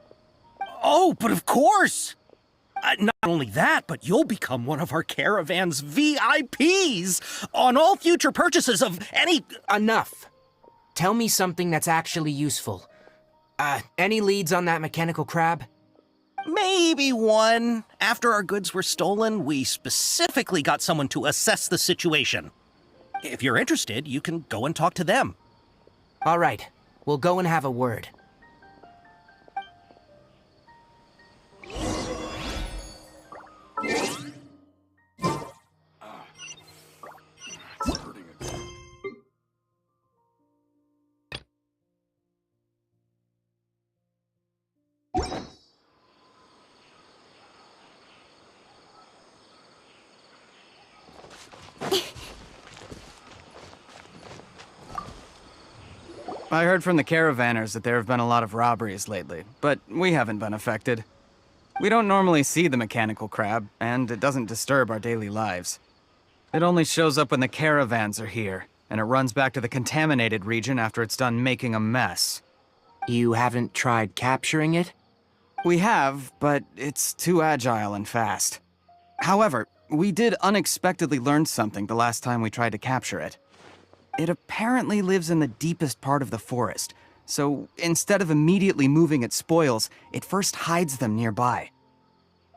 Oh, but of course! Not only that, but you'll become one of our caravan's VIPs on all future purchases of any... Enough. Tell me something that's actually useful. Any leads on that mechanical crab? Maybe one. After our goods were stolen, we specifically got someone to assess the situation. If you're interested, you can go and talk to them. All right. We'll go and have a word. I heard from the caravanners that there have been a lot of robberies lately, but we haven't been affected. We don't normally see the mechanical crab, and it doesn't disturb our daily lives. It only shows up when the caravans are here, and it runs back to the contaminated region after it's done making a mess. You haven't tried capturing it? We have, but it's too agile and fast. However, we did unexpectedly learn something the last time we tried to capture it. It apparently lives in the deepest part of the forest, so instead of immediately moving its spoils, it first hides them nearby.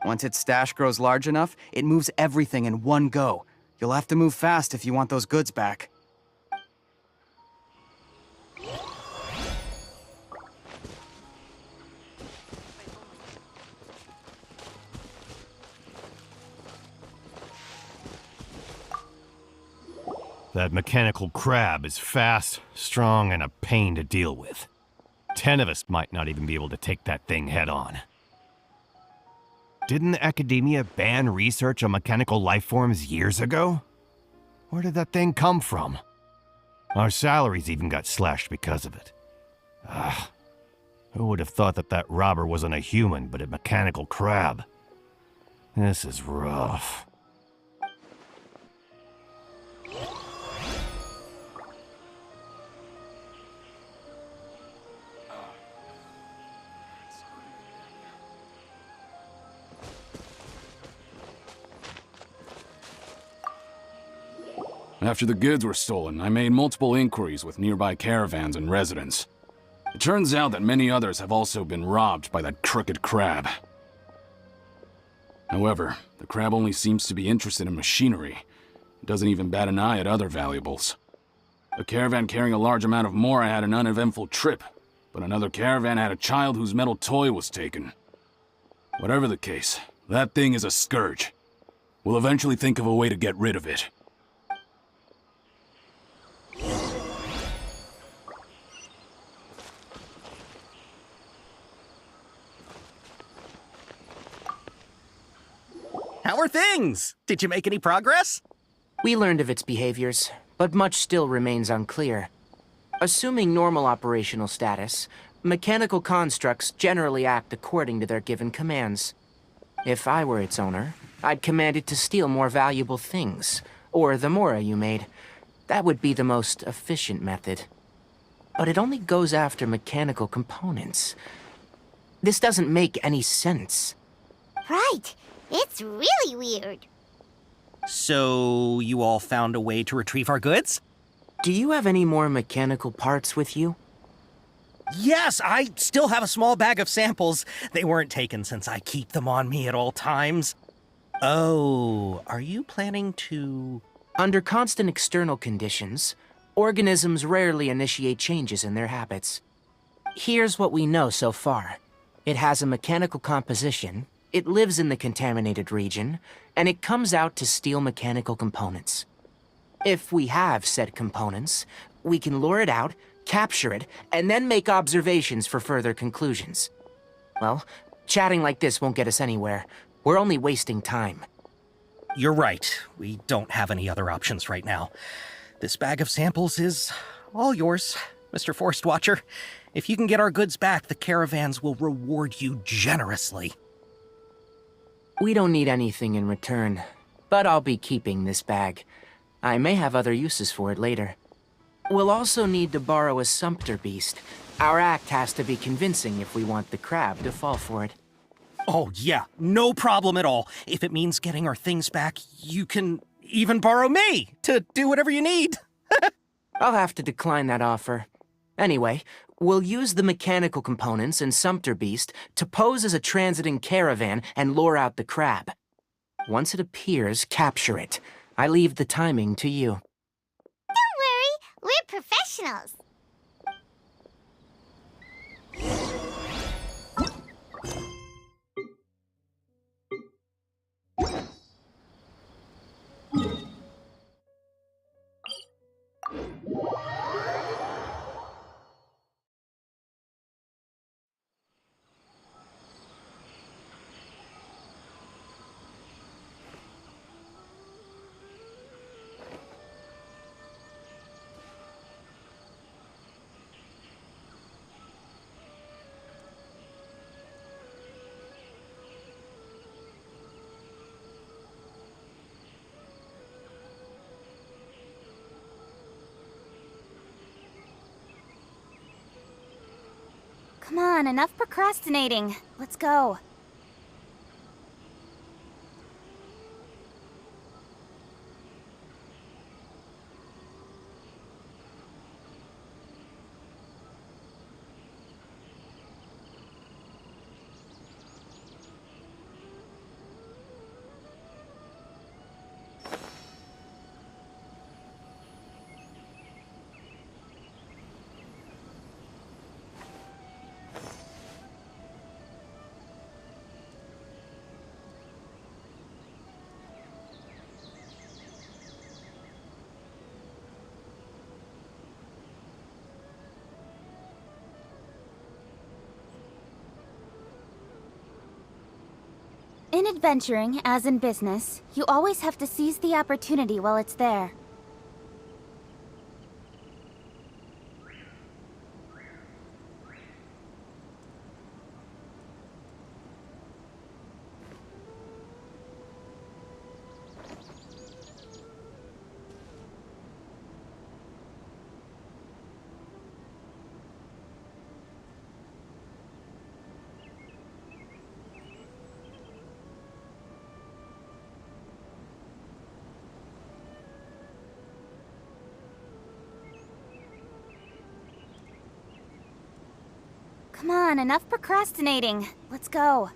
Once its stash grows large enough, it moves everything in one go. You'll have to move fast if you want those goods back. That mechanical crab is fast, strong, and a pain to deal with. 10 of us might not even be able to take that thing head on. Didn't the academia ban research on mechanical life forms years ago? Where did that thing come from? Our salaries even got slashed because of it. Who would have thought that that robber wasn't a human, but a mechanical crab? This is rough. After the goods were stolen, I made multiple inquiries with nearby caravans and residents. It turns out that many others have also been robbed by that crooked crab. However, the crab only seems to be interested in machinery. It doesn't even bat an eye at other valuables. A caravan carrying a large amount of mora had an uneventful trip, but another caravan had a child whose metal toy was taken. Whatever the case, that thing is a scourge. We'll eventually think of a way to get rid of it. How are things? Did you make any progress? We learned of its behaviors, but much still remains unclear. Assuming normal operational status, mechanical constructs generally act according to their given commands. If I were its owner, I'd command it to steal more valuable things, or the mora you made. That would be the most efficient method. But it only goes after mechanical components. This doesn't make any sense. Right. It's really weird. So, you all found a way to retrieve our goods? Do you have any more mechanical parts with you? Yes, I still have a small bag of samples. They weren't taken since I keep them on me at all times. Oh, are you planning to... Under constant external conditions, organisms rarely initiate changes in their habits. Here's what we know so far. It has a mechanical composition, it lives in the contaminated region, and it comes out to steal mechanical components. If we have said components, we can lure it out, capture it, and then make observations for further conclusions. Well, chatting like this won't get us anywhere. We're only wasting time. You're right. We don't have any other options right now. This bag of samples is all yours, Mr. Forest Watcher. If you can get our goods back, the caravans will reward you generously. We don't need anything in return, but I'll be keeping this bag. I may have other uses for it later. We'll also need to borrow a sumpter beast. Our act has to be convincing if we want the crab to fall for it. Oh, yeah, no problem at all. If it means getting our things back, you can even borrow me to do whatever you need. I'll have to decline that offer. Anyway, we'll use the mechanical components and sumpter beast to pose as a transiting caravan and lure out the crab. Once it appears, capture it. I leave the timing to you. Don't worry, we're professionals. Come on, enough procrastinating. Let's go. In adventuring, as in business, you always have to seize the opportunity while it's there. Come on, enough procrastinating. Let's go.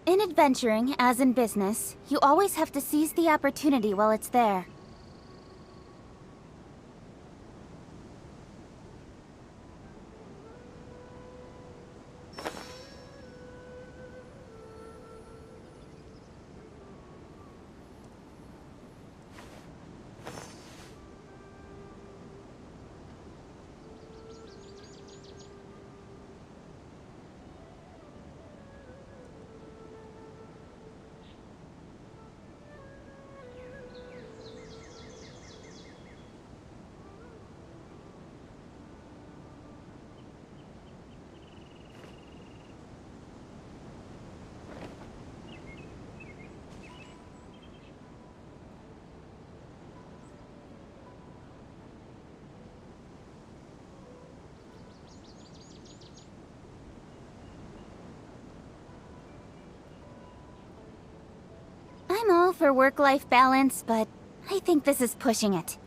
In adventuring, as in business, you always have to seize the opportunity while it's there. I'm all for work-life balance, but I think this is pushing it.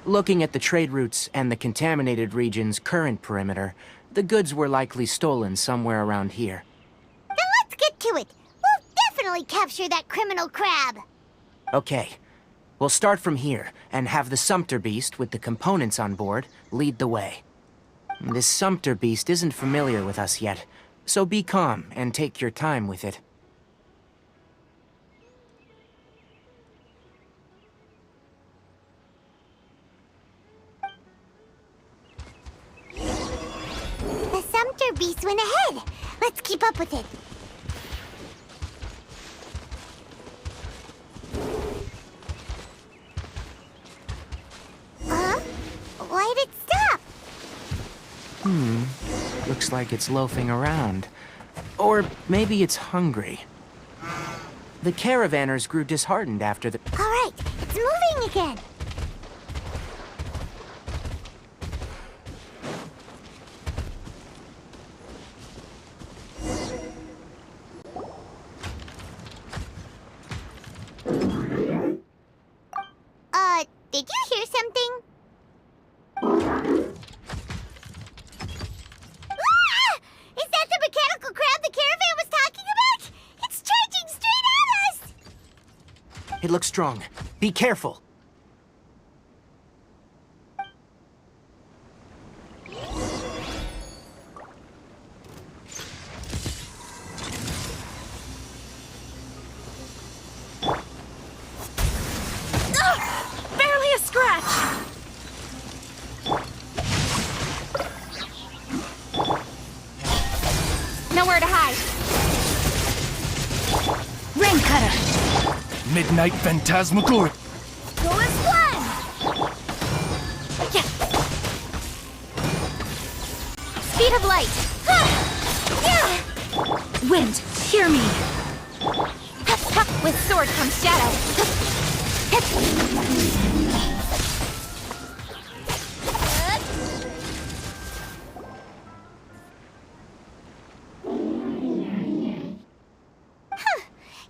Looking at the trade routes and the contaminated region's current perimeter, the goods were likely stolen somewhere around here. Then let's get to it. We'll definitely capture that criminal crab. Okay, we'll start from here and have the Sumpter Beast with the components on board lead the way. This Sumpter Beast isn't familiar with us yet, so be calm and take your time with it. monster beast went ahead. Let's keep up with it. Huh? Why did it stop? Looks like it's loafing around. Or maybe it's hungry. The caravanners grew disheartened after the... All right, it's moving again. Did you hear something? Ah! Is that the mechanical crab the caravan was talking about? It's charging straight at us! It looks strong. Be careful. Barely a scratch! Nowhere to hide. Rain cutter. Midnight Phantasmagoria. Go as planned. Yeah. Speed of light. Yeah. Wind, hear me. With sword comes shadow.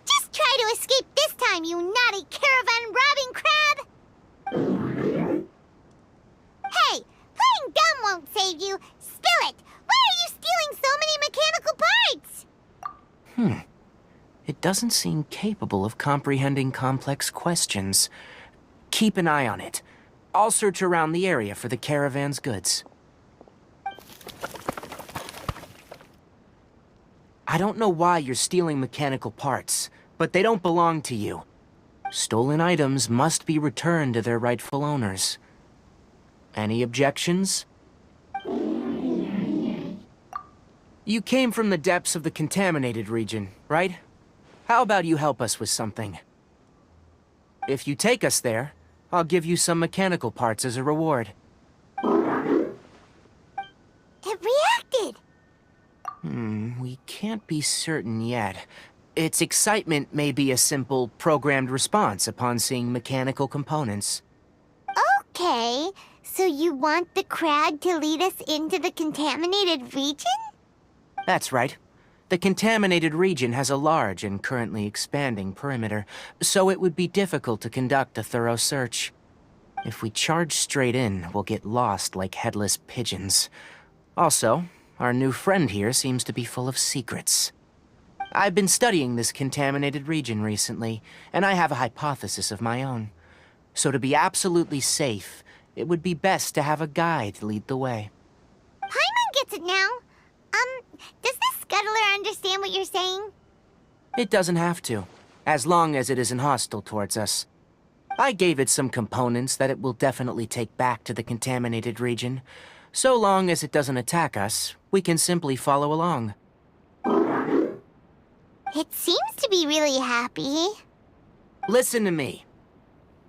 Just try to escape this time, you naughty caravan-robbing crab! Hey, playing dumb won't save you. Spill it! Why are you stealing so many mechanical parts? It doesn't seem capable of comprehending complex questions. Keep an eye on it. I'll search around the area for the caravan's goods. I don't know why you're stealing mechanical parts, but they don't belong to you. Stolen items must be returned to their rightful owners. Any objections? You came from the depths of the contaminated region, right? How about you help us with something? If you take us there, I'll give you some mechanical parts as a reward. It reacted! We can't be certain yet. Its excitement may be a simple, programmed response upon seeing mechanical components. Okay, so you want the crab to lead us into the contaminated region? That's right. The contaminated region has a large and currently expanding perimeter, so it would be difficult to conduct a thorough search. If we charge straight in, we'll get lost like headless pigeons. Also, our new friend here seems to be full of secrets. I've been studying this contaminated region recently, and I have a hypothesis of my own. So to be absolutely safe, it would be best to have a guide lead the way. Paimon gets it now. Does this scuttler understand what you're saying? It doesn't have to, as long as it isn't hostile towards us. I gave it some components that it will definitely take back to the contaminated region. So long as it doesn't attack us, we can simply follow along. It seems to be really happy. Listen to me.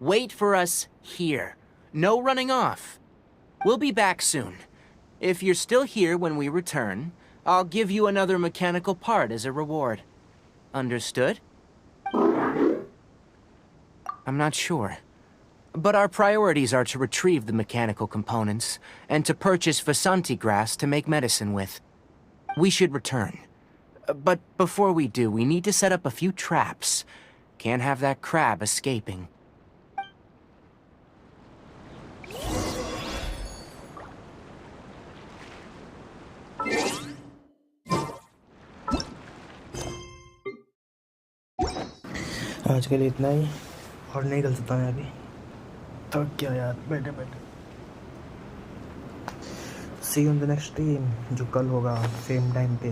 Wait for us here. No running off. We'll be back soon. If you're still here when we return, I'll give you another mechanical part as a reward. Understood? I'm not sure. But our priorities are to retrieve the mechanical components, and to purchase Vasanti grass to make medicine with. We should return. But before we do, we need to set up a few traps. Can't have that crab escaping. आज के लिए इतना ही और नहीं निकल सकता मैं अभी थक गया यार बैठे बैठे see you in the next stream जो कल होगा सेम टाइम पे